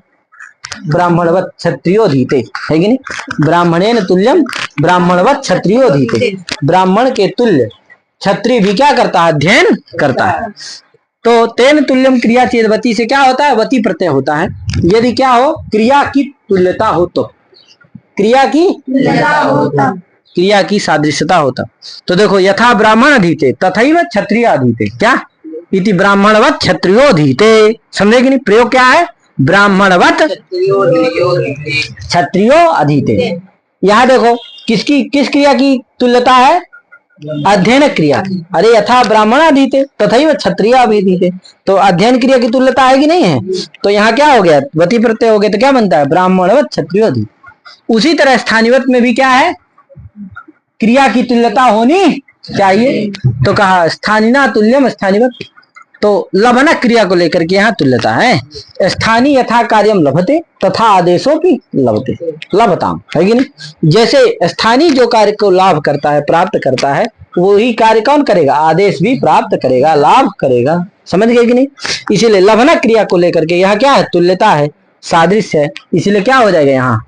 Speaker 1: ब्राह्मणवत क्षत्रियो धीते, है कि नहीं? ब्राह्मणेन तुल्यम ब्राह्मणवत क्षत्रियो धीते। ब्राह्मण के तुल्य क्षत्रिय भी क्या करता है? अध्ययन करता है। तो तेन तुल्यम क्रिया चेदवती से क्या होता है? वती प्रत्यय होता है। यदि क्या हो? क्रिया की तुल्यता हो तो, क्रिया की सादृश्यता होता। तो देखो, यथा ब्राह्मण अधीते तथैव क्षत्रिय अधीते, क्या इति ब्राह्मणवत क्षत्रियो अधीते। समझे कि नहीं? प्रयोग क्या है? ब्राह्मणवत क्षत्रियो अधीते। यहाँ देखो, किस क्रिया की तुल्यता है? अध्ययन क्रिया। अरे यथा ब्राह्मण अधीते तथैव क्षत्रिय अधीते, तो अध्ययन क्रिया की तुल्यता है कि नहीं है? तो यहाँ क्या हो गया? वती प्रत्यय हो गया, तो क्या बनता है? ब्राह्मणवत क्षत्रियो अधीते। उसी तरह स्थानीवत में भी क्या है? क्रिया की तुल्यता होनी चाहिए। तो कहा स्थानीना तुल्यम स्थानीवत, तो लभना क्रिया को लेकर के यहाँ तुल्यता है। स्थानीय यथा कार्यम लभते तथा आदेशों की लभते, लभताम, है कि नहीं? जैसे स्थानीय जो कार्य को लाभ करता है, प्राप्त करता है, वही कार्य कौन करेगा? आदेश भी प्राप्त करेगा, लाभ करेगा। समझ गए कि नहीं? इसीलिए लभना क्रिया को लेकर के यहाँ क्या है? तुल्यता है, सादृश्य है। इसीलिए क्या हो जाएगा यहाँ?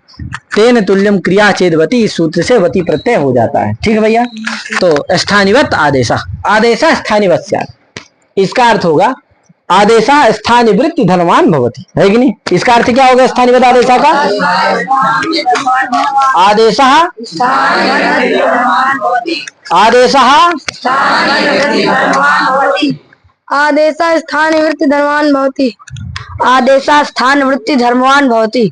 Speaker 1: तेन तुल्यम क्रिया चेदवती, इस सूत्र से वती प्रत्यय हो जाता है। ठीक है भैया? तो स्थानीवत आदेशा, आदेशा स्थानीवत स्यात्, इसका अर्थ होगा आदेशा स्थानीय वृत्ति धनवान भवति, है कि नहीं? इसका अर्थ क्या होगा स्थानीवत आदेशा का? आदेशा
Speaker 2: आदेशा स्थान वृत्ति धर्मवान भवति। आदेशा स्थान वृत्ति धर्मवान भवति।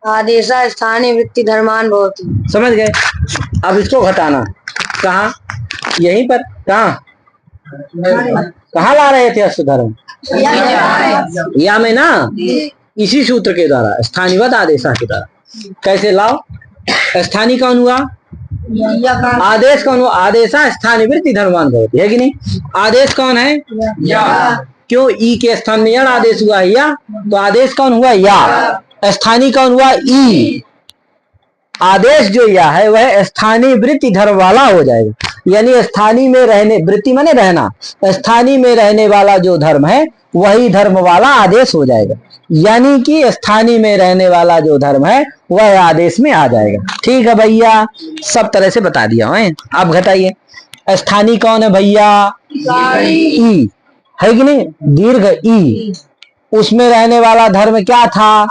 Speaker 2: आदेशा स्थानीय वृत्ति धर्मवान भवति।
Speaker 1: समझ गए? अब इसको घटाना कहाँ? यहीं पर। कहाँ ला रहे थे अष्ट धर्म? या में ना, इसी सूत्र के द्वारा, स्थानीवत आदेशा के द्वारा। कैसे लाओ? स्थानीय कौन हुआ? आदेश कौन हुआ? आदेशा स्थानीय वृत्ति धर्मवान भवति, है कि नहीं? आदेश कौन है? क्यों? ई के स्थान में यण आदेश हुआ है, या, तो आदेश कौन हुआ? या। स्थानीय कौन हुआ? ई। आदेश जो या है वह स्थानीय वृत्ति धर्म वाला हो जाएगा, यानी स्थानीय में रहने, वृत्ति माने रहना, स्थानीय में रहने वाला जो धर्म है वही धर्म वाला आदेश हो जाएगा। यानी कि स्थानीय में रहने वाला जो धर्म है वह आदेश में आ जाएगा। ठीक है भैया? सब तरह से बता दिया है। आप घटाइए, स्थानीय कौन है भैया? ई, है कि नहीं? दीर्घ ई, उसमें रहने वाला धर्म क्या था?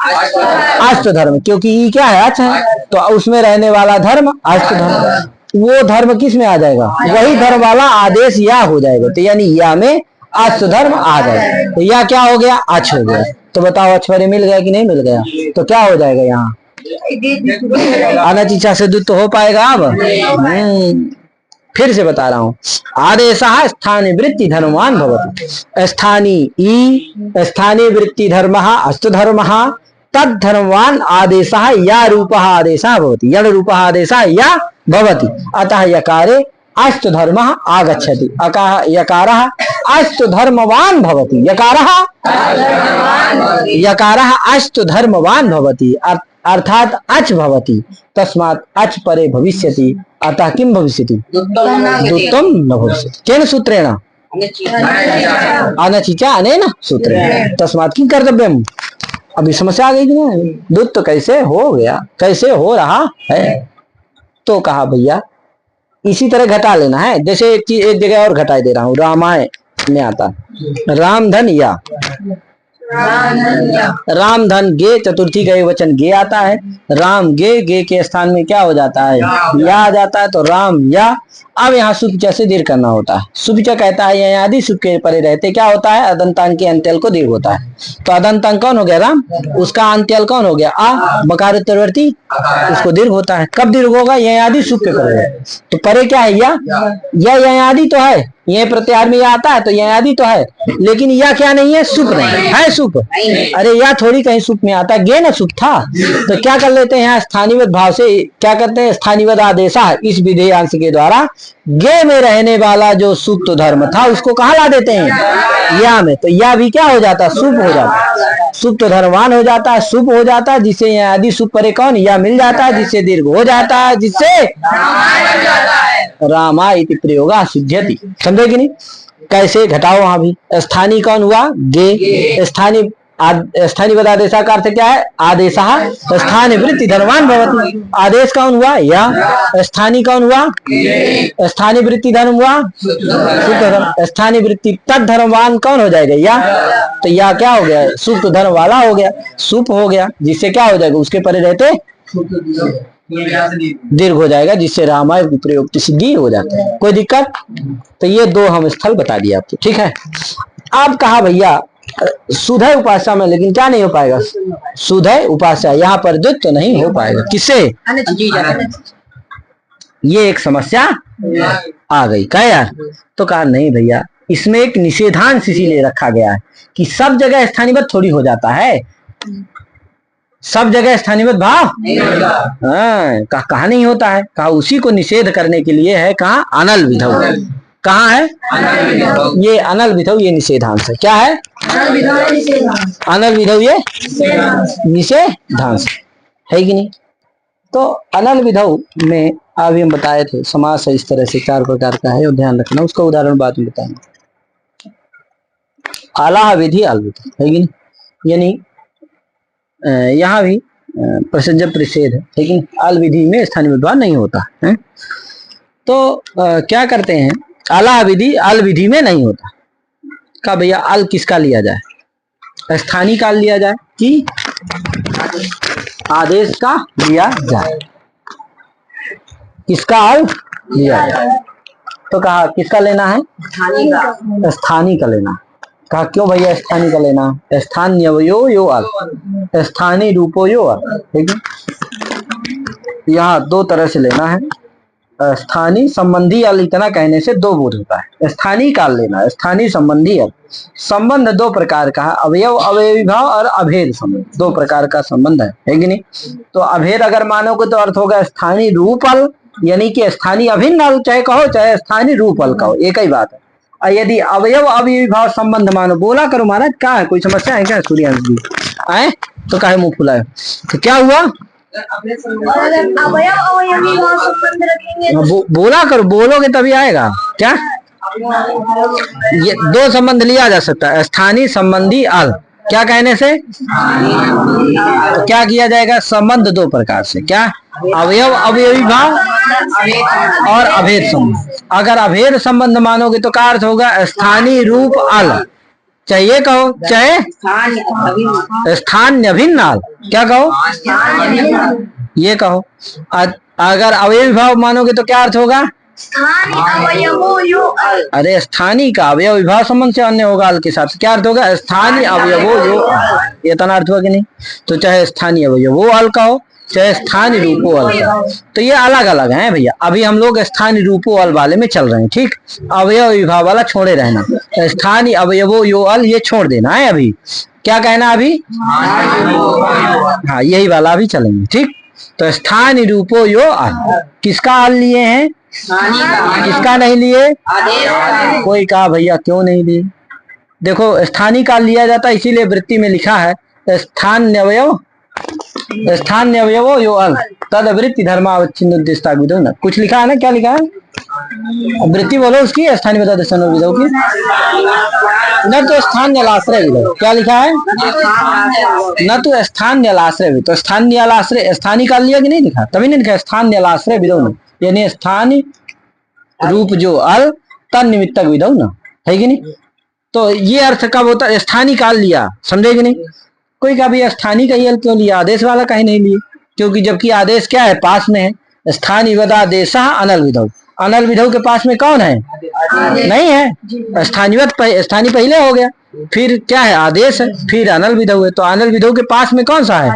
Speaker 1: अष्ट धर्म, क्योंकि ई क्या है? अच है, तो उसमें रहने वाला धर्म अष्ट धर्म। वो धर्म किस में आ जाएगा? वही धर्म वाला आदेश या हो जाएगा। तो यानी या में अष्ट धर्म आ जाएगा, तो या क्या हो गया? अच हो गया। तो बताओ अक्षरे मिल गया कि नहीं मिल गया? तो क्या हो जाएगा यहाँ? अनचिचा से दूध तो हो पाएगा अब? फिर से बता रहा हूं, आदेशा स्थानीय वृत्ति धर्मवान भवति। स्थानीय ई, स्थानीय वृत्ति धर्म अष्ट धर्म, तद धर्मवान आदेशा या रूपः आदेशा भवति, यण रूपः आदेशा या भवति। अतः यकारे अष्ट धर्म आगच्छति, यकारः अष्ट धर्मवान भवति, यकारः अष्ट धर्मवान भवति, अर्थात अच भवति, तस्मात् अच परे भविष्यति। अतः किम भविष्यति? दुत्तम न भविष्यति। केन सूत्रेण? अनचिचा अनेन सूत्रेण। तस्मात् किम कर्तव्यम? अभी समस्या आ गई कि नहीं? दुत्त कैसे हो गया, कैसे हो रहा है? तो कहा भैया इसी तरह घटा लेना है। जैसे एक जगह और घटा दे रहा हूँ, रामायण में आता रामधन या, रामधन गे, चतुर्थी का एक वचन गे आता है। राम गे, गे के स्थान में क्या हो जाता है? या आ जाता है, तो राम या। अब यहाँ सुपिचा से दीर्घ करना होता है। सुपिचा कहता है या आदि सुख के परे रहते क्या होता है? अदंतांग के अंत्यल को दीर्घ होता है। तो अदंतांग कौन हो गया? राम, उसका अंत्यल कौन हो गया? आ, बकार उत्तरवर्ती, उसको दीर्घ होता है। कब दीर्घ होगा? या आदि सुख के परे। तो परे क्या है? या आदि तो है, ये प्रत्याहार में या आता है, तो या आदि तो है, लेकिन या क्या नहीं है? सुप नहीं है। सुप, अरे या थोड़ी कहीं सुप में आता है, गे ना सुप था। तो क्या कर लेते हैं यहाँ स्थानीय भाव से, क्या करते हैं? स्थानीय आदेशा, इस विधेय अंश के द्वारा गे में रहने वाला जो सुप्त धर्म था उसको कहाँ ला देते हैं? या में। तो या भी क्या हो जाता है? सुप हो जाता है, सुप्त धर्मवान हो जाता है, सुप हो जाता है, जिससे या आदि सुप परे कौन? या मिल जाता है, जिससे दीर्घ हो जाता है, जिससे रामा इति प्रयोगा सिद्ध्यति। समझे कि नहीं? कैसे घटाओ? वहां भी स्थानीय कौन हुआ? गे। स्थानीय स्थानीय आदेशा का अर्थ क्या है? आदेशा स्थानीय वृत्ति धर्मवान भवति। आदेश कौन हुआ? या। स्थानीय कौन हुआ? स्थानीय वृत्ति धर्म हुआ सुप्त धर्म। स्थानीय वृत्ति तद धर्मवान कौन हो जाएगा? या। तो या क्या हो गया? सुप्त धर्म वाला हो गया, सुप हो गया, जिससे क्या हो जाएगा? उसके परे रहते दीर्घ हो जाएगा, जिससे रामायण की प्रयोग सिद्धि हो जाता है। कोई दिक्कत? तो ये दो हम स्थल बता दिए आपको, ठीक है। अब कहा भैया सुधय उपास्या में, लेकिन क्या नहीं हो पाएगा? सुधय उपास्या, यहाँ पर द्वित्व नहीं हो पाएगा। किससे? ये एक समस्या आ गई। क्या यार? तो कहा नहीं भैया, इसमें एक निषेधांश इसीलिए रखा गया है कि सब जगह स्थानीयबद्ध थोड़ी हो जाता है, सब जगह स्थानीयबद्ध भाव हाँ, कहा नहीं होता है। कहा उसी को निषेध करने के लिए है। कहा अनल विधौ। कहाँ है? ये अनल विधौ, ये निषेधांश है। क्या है? अनल विधौ, ये निषेधांश है कि नहीं? तो अनल विधौ में अभी हम बताए थे समास इस तरह से 4 प्रकार का है, और ध्यान रखना, उसका उदाहरण बाद में बताएंगे। आलाह विधि अल विधि है कि नहीं? यानी यहाँ भी प्रसज्य प्रषेध है, लेकिन अल विधि में स्थानीय विद्वान नहीं होता है। तो क्या करते हैं, आलाह विधि अल विधि में नहीं होता। का भैया अल किसका लिया जाए? स्थानीय काल लिया जाए कि आदेश का लिया जाए? किसका अल लिया जाए? तो कहा किसका लेना है? स्थानीय का लेना। कहा क्यों भैया स्थानीय का लेना? स्थान्यवयो यो अल, स्थानीय रूपो यो अल, ठीक है। यहाँ दो तरह से लेना है। स्थानीय संबंधी अल इतना कहने से दो बोध होता है। स्थानीय काल लेना है, स्थानीय संबंधी अल। संबंध दो प्रकार का है, अवयव अवयवी भाव और अभेद संबंध, दो प्रकार का संबंध है कि नहीं? तो अभेद अगर मानोगे तो अर्थ होगा स्थानीय रूप अल, यानी कि स्थानीय अभिन्न अल चाहे कहो, चाहे स्थानीय रूप अल कहो, एक ही बात है। और यदि अवयव अवयवी भाव संबंध मानो, बोला करो महाराज, क्या है? कोई समस्या है क्या? सूर्यांश जी आए तो काहे मुंह फुलाए? तो क्या हुआ?
Speaker 2: अवयव अवयवी भाव संबंध रखेंगे।
Speaker 1: बोला करो, बोलोगे तभी आएगा। क्या? ये दो संबंध लिया जा सकता है, स्थानीय संबंधी अल। क्या कहने से? तो क्या किया जाएगा? संबंध दो प्रकार से। क्या? अवयव अवयवी भाव और अभेद संबंध। अगर अभेद संबंध मानोगे तो क्या अर्थ होगा? स्थानीय रूप अल, चाहे ये कहो चाहे स्थान्य भिन्न अल। क्या कहो? ये कहो। अगर अवयवी भाव मानोगे तो क्या अर्थ होगा? अरे स्थानीय का अवयव विभाव संबंध से अन्य होगा अल के साथ। क्या अर्थ होगा? स्थानीय अवयवो यो अल। ये तना अर्थ हुआ कि नहीं? तो चाहे स्थानीय अवयवो अल का हो, चाहे स्थानीय रूपो अल का, तो ये अलग अलग हैं भैया। अभी हम लोग स्थानीय रूपो अल वाले में चल रहे हैं, ठीक। अवयव विभाव वाला छोड़े रहना, स्थानीय अवयवो यो अल ये छोड़ देना है। अभी क्या कहना? अभी हाँ यही वाला अभी चलेंगे, ठीक। तो स्थानीय रूपो यो अल, किसका अल लिए हैं? किसका नहीं लिए? कोई कहा भैया क्यों नहीं लिए? देखो स्थानीय का लिया जाता है, इसीलिए वृत्ति में लिखा है स्थान्यवयव, स्थान्यवयवो यो अल तद वृत्ति धर्मावच्छिन्न उद्देश्यता विधौ न। कुछ लिखा है ना? क्या लिखा है? वृत्ति बोलो उसकी, स्थानीय विधौ की न तो स्थानीय लाश्रय विधौ। क्या लिखा है? न तो स्थानीय लाश्रय विधौ। तो स्थानीय लाश्रय, स्थानीय का लिया कि नहीं लिखा? तभी नहीं लिखा स्थानीय लाश्रय विधौ न, यानी स्थानीय रूप जो अल तन निमित्तक विधौ न, है कि नहीं? तो ये अर्थ कब होता है? स्थानीय काल लिया, समझे कि नहीं? कोई का भी स्थानीय का अल क्यों लिया? आदेश वाला कहीं नहीं लिए, क्योंकि जबकि आदेश क्या है? पास में है। स्थानीय वदादेश अनल विधौ, अनल विधौ के पास में कौन है? नहीं है। स्थानीय पहले हो गया, फिर क्या है? आदेश है, फिर अनल विधौ है। तो अनल विधौ के पास में कौन सा है?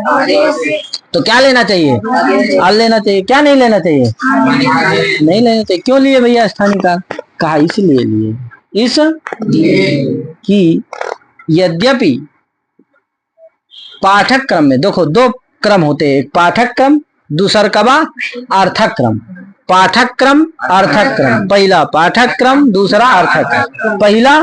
Speaker 1: तो क्या लेना चाहिए? अल लेना चाहिए। क्या नहीं लेना चाहिए? नहीं लेना चाहिए। क्यों लिए भैया स्थानीय काल? कहा इसलिए लिए, इस कि यद्यपि पाठक क्रम में, देखो दो क्रम होते हैं, एक पाठक क्रम, दूसरा कबा अर्थक क्रम। पाठक क्रम, अर्थक क्रम। पहला पाठक क्रम, दूसरा अर्थक क्रम। पहला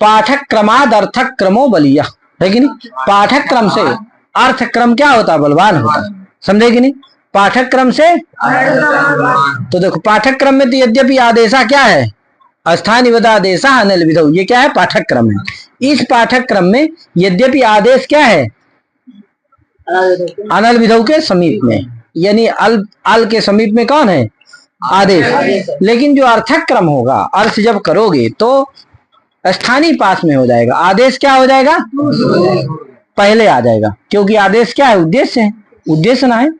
Speaker 1: पाठक क्रमाद अर्थक क्रमो बलिया, है कि नहीं? पाठक क्रम से अर्थ क्रम क्या होता है? बलवान होता है, समझे कि नहीं? पाठक क्रम से, तो देखो पाठक क्रम में तो यद्यपि आदेशा क्या है? स्थानीय वदादेशा अनल विधौ, ये क्या है? पाठक क्रम है। इस पाठक क्रम में यद्यपि आदेश क्या है? अनल विधौ के समीप में, यानी अल के समीप में कौन है? आदेश। लेकिन जो अर्थक क्रम होगा, अर्थ जब करोगे तो स्थानीय पास में हो जाएगा, आदेश क्या हो जाएगा? पहले आ जाएगा, क्योंकि आदेश क्या है? उद्देश्य है। उद्देश्य ना है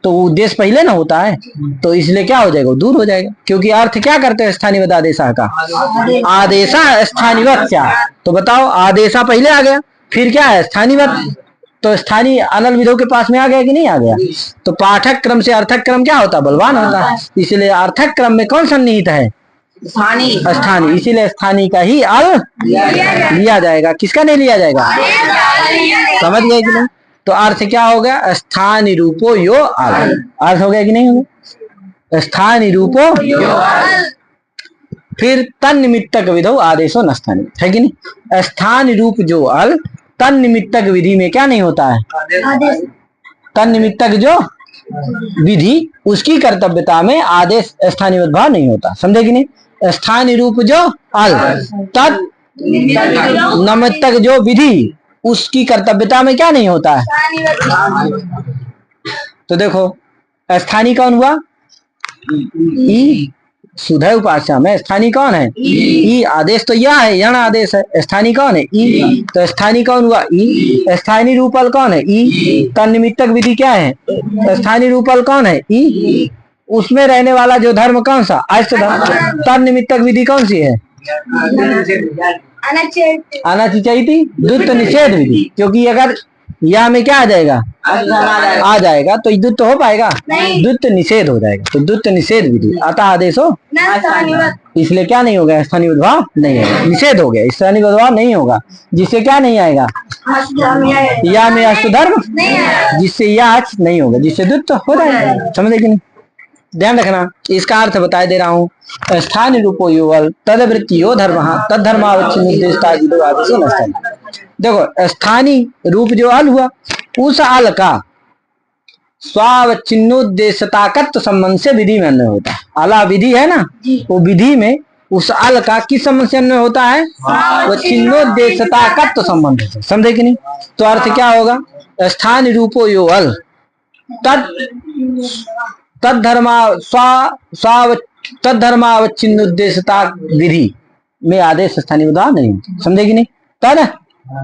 Speaker 1: तो उद्देश्य पहले ना होता है, तो इसलिए क्या हो जाएगा, दूर हो जाएगा। क्योंकि अर्थ क्या करते हैं स्थानीय आदेशा का, आदेशा स्थानीय क्या, तो बताओ आदेशा पहले आ गया, फिर क्या है स्थानीय, तो स्थानीय अनल विधो के पास में आ गया कि नहीं आ गया। तो पाठक क्रम से अर्थक क्रम क्या होता है, बलवान होता है। इसलिए अर्थक क्रम में कौन सन्निहित है, स्थानीय, इसीलिए स्थानीय का ही अल लिया जाएगा, किसका नहीं लिया जाएगा, समझ गए कि नहीं। तो अर्थ क्या हो गया, स्थानीय रूपो यो अल, अर्थ हो गया कि नहीं हो गया, स्थानीय रूपो यो अल। फिर तन निमित्तक विधो आदेशो न स्थानीय, है कि नहीं। स्थानीय रूप जो अल तन निमित्तक विधि में क्या नहीं होता है, तन निमित्तक जो विधि उसकी कर्तव्यता में आदेश स्थानीय भाव नहीं होता, समझे कि नहीं। स्थानीय रूप जो अल तद निमित्तक जो विधि उसकी कर्तव्यता में क्या नहीं होता है। तो देखो स्थानीय कौन हुआ, ई, सुधय उपास्या में स्थानीय कौन है, ई, आदेश तो यह है, यण आदेश है, स्थानीय कौन है, ई, तो स्थानीय कौन हुआ, ई, स्थानीय रूपल कौन है, ई, तन निमित्तक विधि क्या है, स्थानीय रूपल कौन है, ई, उसमें रहने वाला जो धर्म कौन सा, अष्ट धर्म, तन निमित्तक विधि कौन सी है, अनचिचयति द्वित्व निषेध विधि। क्योंकि अगर या में क्या आ जाएगा, आ जाएगा तो द्वित्व हो पाएगा, द्वित्व निषेध हो जाएगा, तो द्वित्व निषेध विधि अतः आदेश हो, इसलिए क्या नहीं होगा, स्थानीय उद्भाव नहीं होगा, निषेध हो गया, स्थानीय उद्भाव नहीं होगा, जिससे क्या नहीं आएगा, या में अष्ट धर्म, जिससे या नहीं होगा, जिससे द्वित्व हो जाएगा, समझे कि नहीं। ध्यान रखना, इसका अर्थ बता दे रहा हूँ, स्थानीय रूपो युवल तदवृत्ति यो धर्म तद धर्मावच्छिन्नुद्देश्यता विधो आदेशो न स्थानीय। देखो स्थानीय रूप जो अल हुआ, उस अल का स्वावच्छिन्नुद्देश्यताकत्व संबंध से विधि में अन्वय होता है। अला विधि है ना, वो विधि में उस अल का किस संबंध से अन्वय होता है, वो छिन्नोद्देश्यताकत्व संबंध से, समझे कि नहीं। तो अर्थ क्या होगा, स्थानीय रूपो यो अल तद धर्मावच्छिन्नुद्देश्यता विधि में आदेश स्थानीय उदाहरण नहीं, समझे कि नहीं। तद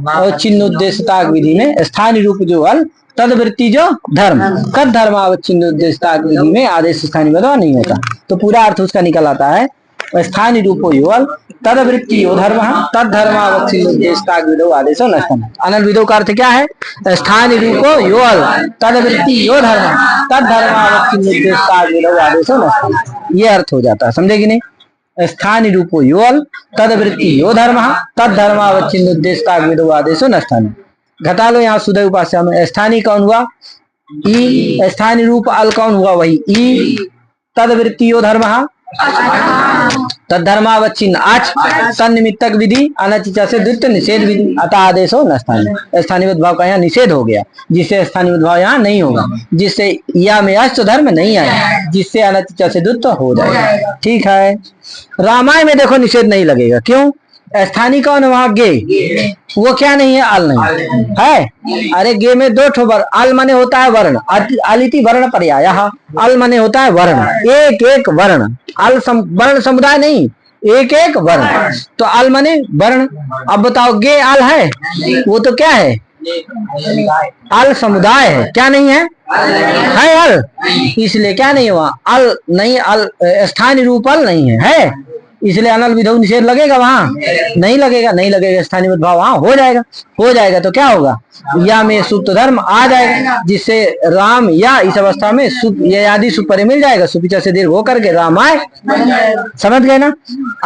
Speaker 1: अवच्छिन्नुद्देश्यता विधि में स्थानीय रूप जो अल तदवृत्ति जो धर्म, तद धर्मावच्छिन्नुद्देश्यता विधि में आदेश स्थानीय उदाहरण नहीं होता। तो पूरा अर्थ उसका निकल आता है, स्थानीय रूपो यो अल तदवृत्ति यो धर्म तद धर्मावच्छिन्नुद्देश्यता विधो आदेशो न स्थानीय। अनल विधो का अर्थ क्या है, स्थानीय रूपो यो अल तदवृत्ति यो धर्म तद धर्मावच्छिन्नुद्देश्यता विधो आदेशो न स्थानीय, ये अर्थ हो जाता है, समझे कि नहीं। स्थानीय रूपो यो अल तदवृत्ति यो धर्म तद धर्मावच्छिन्नुद्देश्यता विधो आदेशो न स्थानीय। घटा लो यहाँ सुधय उपास्या में, स्थानीय कौन हुआ, ई, स्थानीय रूप अल कौन हुआ, वही ई, तदवृत्ति यो धर्म तद्धर्मावच्छिन्न आच तन्निमित्तक विधि अनचिचा से द्वित्व निषेध विधि अतः आदेश हो न स्थानीय। स्थानीय उद्भाव का यहाँ निषेध हो गया, जिससे स्थानीय उद्भाव यहाँ नहीं होगा, जिससे या में अष्ट धर्म नहीं आएगा, जिससे अनचिचा से द्वित्व हो जाएगा। ठीक है, रामायण में देखो निषेध नहीं लगेगा, क्यों, स्थानीय कौन है वहां, गे, वो क्या नहीं है, अल नहीं है। अरे गे में दो ठो वर्ण, अल माने होता है वर्ण, अलिति वर्ण पर्याय, अल माने होता है वर्ण, एक एक वर्ण, अल वर्ण समुदाय नहीं, एक एक वर्ण, तो अल माने वर्ण। अब बताओ गे अल है, वो तो क्या है, अल समुदाय है, क्या नहीं है, अल, इसलिए क्या नहीं हुआ, अल नहीं, अल स्थानीय रूप अल नहीं है, इसलिए अनल विधो निषेध लगेगा वहां, नहीं लगेगा, नहीं लगेगा, स्थानीय उद्भाव वहां हो जाएगा, हो जाएगा तो क्या होगा, या में सुप्त धर्म आ जाएगा, जिससे राम या इस अवस्था में आदि सुपरे मिल जाएगा, सुपिचा से दीर्घ होकर के रामाय, समझ गए ना।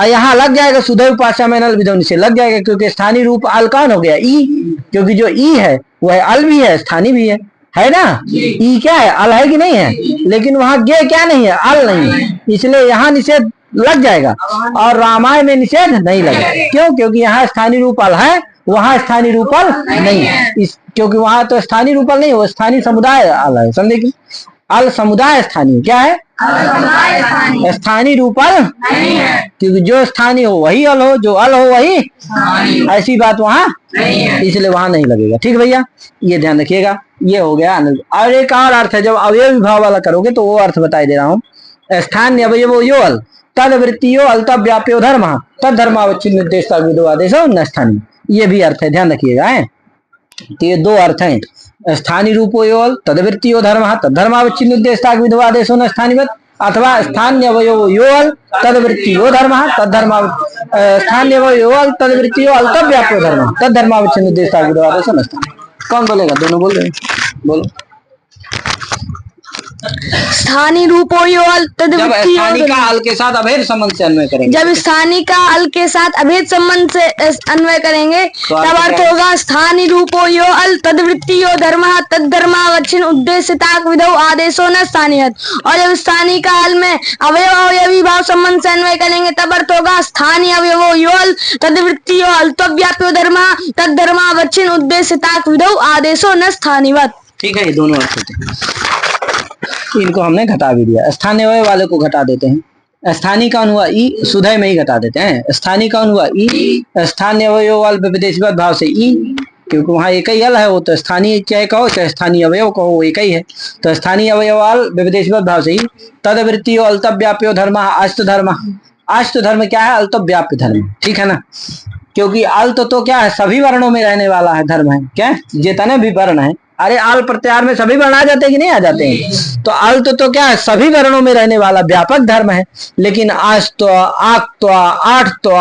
Speaker 1: यहाँ लग जाएगा सुधय उपास्या में अनल विधो निषेध लग जाएगा, क्योंकि स्थानीय रूप अल कौन हो गया, ई, क्योंकि जो ई है वह अल भी है, स्थानीय भी है ना, ई क्या है, अल है कि नहीं है, लेकिन वहां गे क्या नहीं है, अल नहीं है, इसलिए यहाँ निषेध लग जाएगा, और रामायण में निषेध नहीं लगेगा, क्यों, क्योंकि यहाँ स्थानीय रूपल है, वहां स्थानीय रूपल नहीं है, क्योंकि वहां तो स्थानीय रूपल नहीं, वो स्थानीय समुदाय अल है, समझे कि अल समुदाय स्थानीय क्या है, स्थानीय रूपल नहीं है, क्योंकि जो स्थानीय हो वही अल हो, जो अल हो वही, ऐसी बात वहां नहीं है, इसलिए वहां नहीं लगेगा। ठीक भैया, ये ध्यान रखिएगा, ये हो गया। और एक और अर्थ है, जब अवयव विभाव वाला करोगे तो वो अर्थ बताई दे रहा हूँ, स्थानीय अवयव यो अल तदवृत्तियो अल्तव व्याप्यो धर्म तद धर्मावच्छिन्नुद्देश्यता विधो आदेशो न स्थानीय, ये भी अर्थ है, ध्यान रखिएगा। तो ये दो अर्थ हैं, स्थानीय रूपो योल तदवृत्तियो धर्मः तद्धर्मावच्छिन्न उद्देश्यता विधो आदेशो न स्थानीवत, अथवा स्थानीय अवयव योल तदवृत्तियो धर्मः तद्धर्मा स्थानीय अवयव योल तदवृत्तियो अल्तव्याप्यो धर्मः तद्धर्मावच्छिन्न उद्देश्यता विधो आदेशो न स्थानीवत। कौन बोलेगा? दोनों बोल रहे हैं, बोलो।
Speaker 2: स्थानीय रूपो योल
Speaker 1: जब
Speaker 2: तदवृत्तियो
Speaker 1: स्थानीय का अल के साथ अभेद संबंध से अन्वय करेंगे,
Speaker 2: जब स्थानीय का अल के साथ अभेद संबंध से अन्वय करेंगे तब अर्थ होगा स्थानीय रूपो यो अल तदवृत्तियो धर्मः तद्धर्मावच्छिन्न उद्देश्यता विधौ आदेशो न स्थानीयत। और जब स्थानीय का अल में अवयव अवयवी भाव संबंध से अन्वय करेंगे तब अर्थ होगा स्थानीय अवयवो यो अल तदवृत्तियो अल्तव्याप्यो धर्मः तद्धर्मावच्छिन्न उद्देश्यता विधौ आदेशो न स्थानीवत।
Speaker 1: ठीक है, ये दोनों अर्थ होते हैं। इनको हमने घटा भी दिया। स्थानीय अवयव वाले को घटा देते हैं। स्थानीय कौन हुआ? ई, सुधय में ही घटा देते हैं। स्थानीय कौन हुआ? ई। स्थानीय अवयव वाले विदेशीगत भाव से ई, क्योंकि वहां एक ही अल है, वो तो स्थानीय चाहे कहो चाहे स्थानीय अवयव कहो वो एक ही है, तो स्थानीय अवयव वाले विदेशीगत भाव से ई। तदवृत्तियो अल्तव्याप्यो धर्म अस्त धर्म। अस्त धर्म क्या है? अल्तव्याप्य धर्म, ठीक है ना, क्योंकि अल तो क्या है? सभी वर्णों में रहने वाला है धर्म है। क्या? जितने भी वर्ण है, अरे आल प्रत्याहार में सभी वर्ण आ जाते हैं कि नहीं आ जाते हैं? तो अल तो क्या है? सभी वर्णों में रहने वाला व्यापक धर्म है। लेकिन आज तो आक तो आठ तो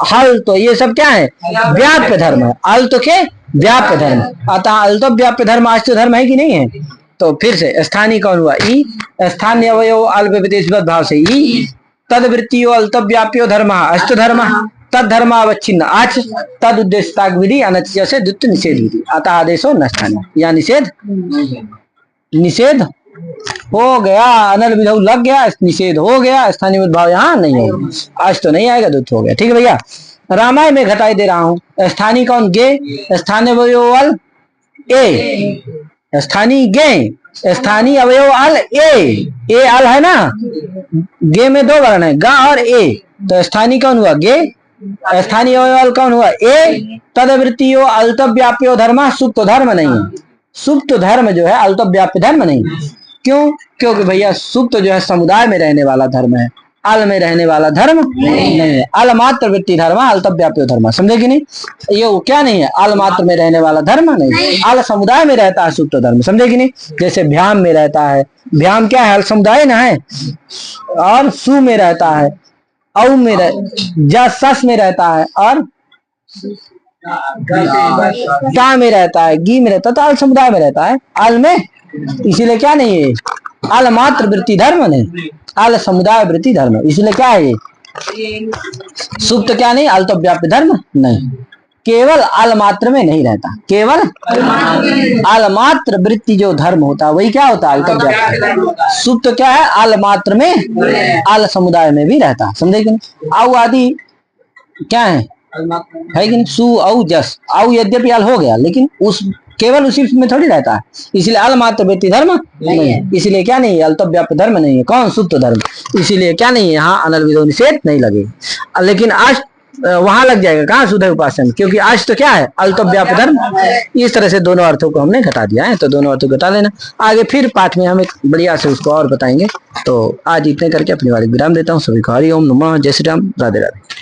Speaker 1: हल तो ये सब क्या है? व्याप्य धर्म है। अल तो क्या? व्याप्य धर्म। अतः अल तो व्याप्य धर्म आज तो धर्म है कि नहीं है? तो फिर से स्थानीय कौन हुआ? ई। स्थानीय अवयव अल विदेशीगत भाव से ई। तदवृत्तियो अल्तव्याप्यो धर्म अस्त धर्म तद्धर्मावच्छिन्न आच तद उद्देश्यता विधि अनच्य से द्वितीय निषेध विधि अतः आदेशो न स्थानीय। या निषेध निषेध हो गया, अनल विधौ लग गया, निषेध हो गया, स्थानीय भाव यहाँ नहीं होगा, आज तो नहीं आएगा, द्वित हो गया। ठीक है भैया। रामायण में घटाई दे रहा हूँ। स्थानीय कौन? गे। स्थानीय अवयव ए। स्थानीय गे। स्थानीय अवयव अल ए अल है ना, गे में दो वर्ण है, गा और ए, तो स्थानीय कौन हुआ? गे। स्थानीय अवयव कौन हुआ? ए। तदवृत्तियो अल्तव्याप्यो धर्म सुप्त धर्म नहीं है। सुप्त धर्म जो है अल्तव्याप्य धर्म नहीं। क्यों? क्योंकि भैया सुप्त जो है समुदाय में रहने वाला धर्म है, अल में रहने वाला धर्म नहीं है। अल मात्र वृत्ति धर्म अल्तव्याप्यो धर्म, समझे कि नहीं? ये क्या नहीं है? अल मात्र में रहने वाला धर्म नहीं, अल समुदाय में रहता है सुप्त धर्म, समझे कि नहीं? जैसे भ्याम में रहता है, भ्याम क्या है? अल समुदाय ना है, और सु में रहता है, औ में सस में रहता है, और टा में रहता है, गी में रहता है, तो अल समुदाय में रहता है, अल में। इसीलिए क्या नहीं है? अल मात्र वृत्ति धर्म नहीं, अल समुदाय वृत्ति धर्म। इसलिए क्या है? सुप्त क्या नहीं? अल्तव्याप्य धर्म नहीं, केवल अल मात्र में नहीं रहता, केवल अल मात्र वृत्ति जो धर्म होता है वही क्या होता है? अल्तव्याप्य। सुप्त क्या है? अल मात्र में, अल समुदाय में भी रहता है, समझे कि नहीं? औ आदि क्या है कि नहीं? सु औ जस, औ यद्यपि अल हो गया लेकिन उस केवल उसी में थोड़ी रहता है, इसलिए अल मात्र वृत्ति धर्म नहीं, इसलिए क्या नहीं है? अल्तव्याप्य धर्म नहीं है। कौन? सुप्त धर्म। इसीलिए क्या नहीं है? यहाँ अनल विधो निषेध नहीं लगे। लेकिन आज वहां लग जाएगा, कहाँ? सुधय उपासन, क्योंकि आज तो क्या है? अल्तव्याप्य धर्म। इस तरह से दोनों अर्थों को हमने घटा दिया है, तो दोनों अर्थों को घटा लेना। आगे फिर पाठ में हम एक बढ़िया से उसको और बताएंगे। तो आज इतने करके अपनी वाली विराम देता हूँ। सभी को हरि ओम नमः, जय श्री राम, राधे राधे।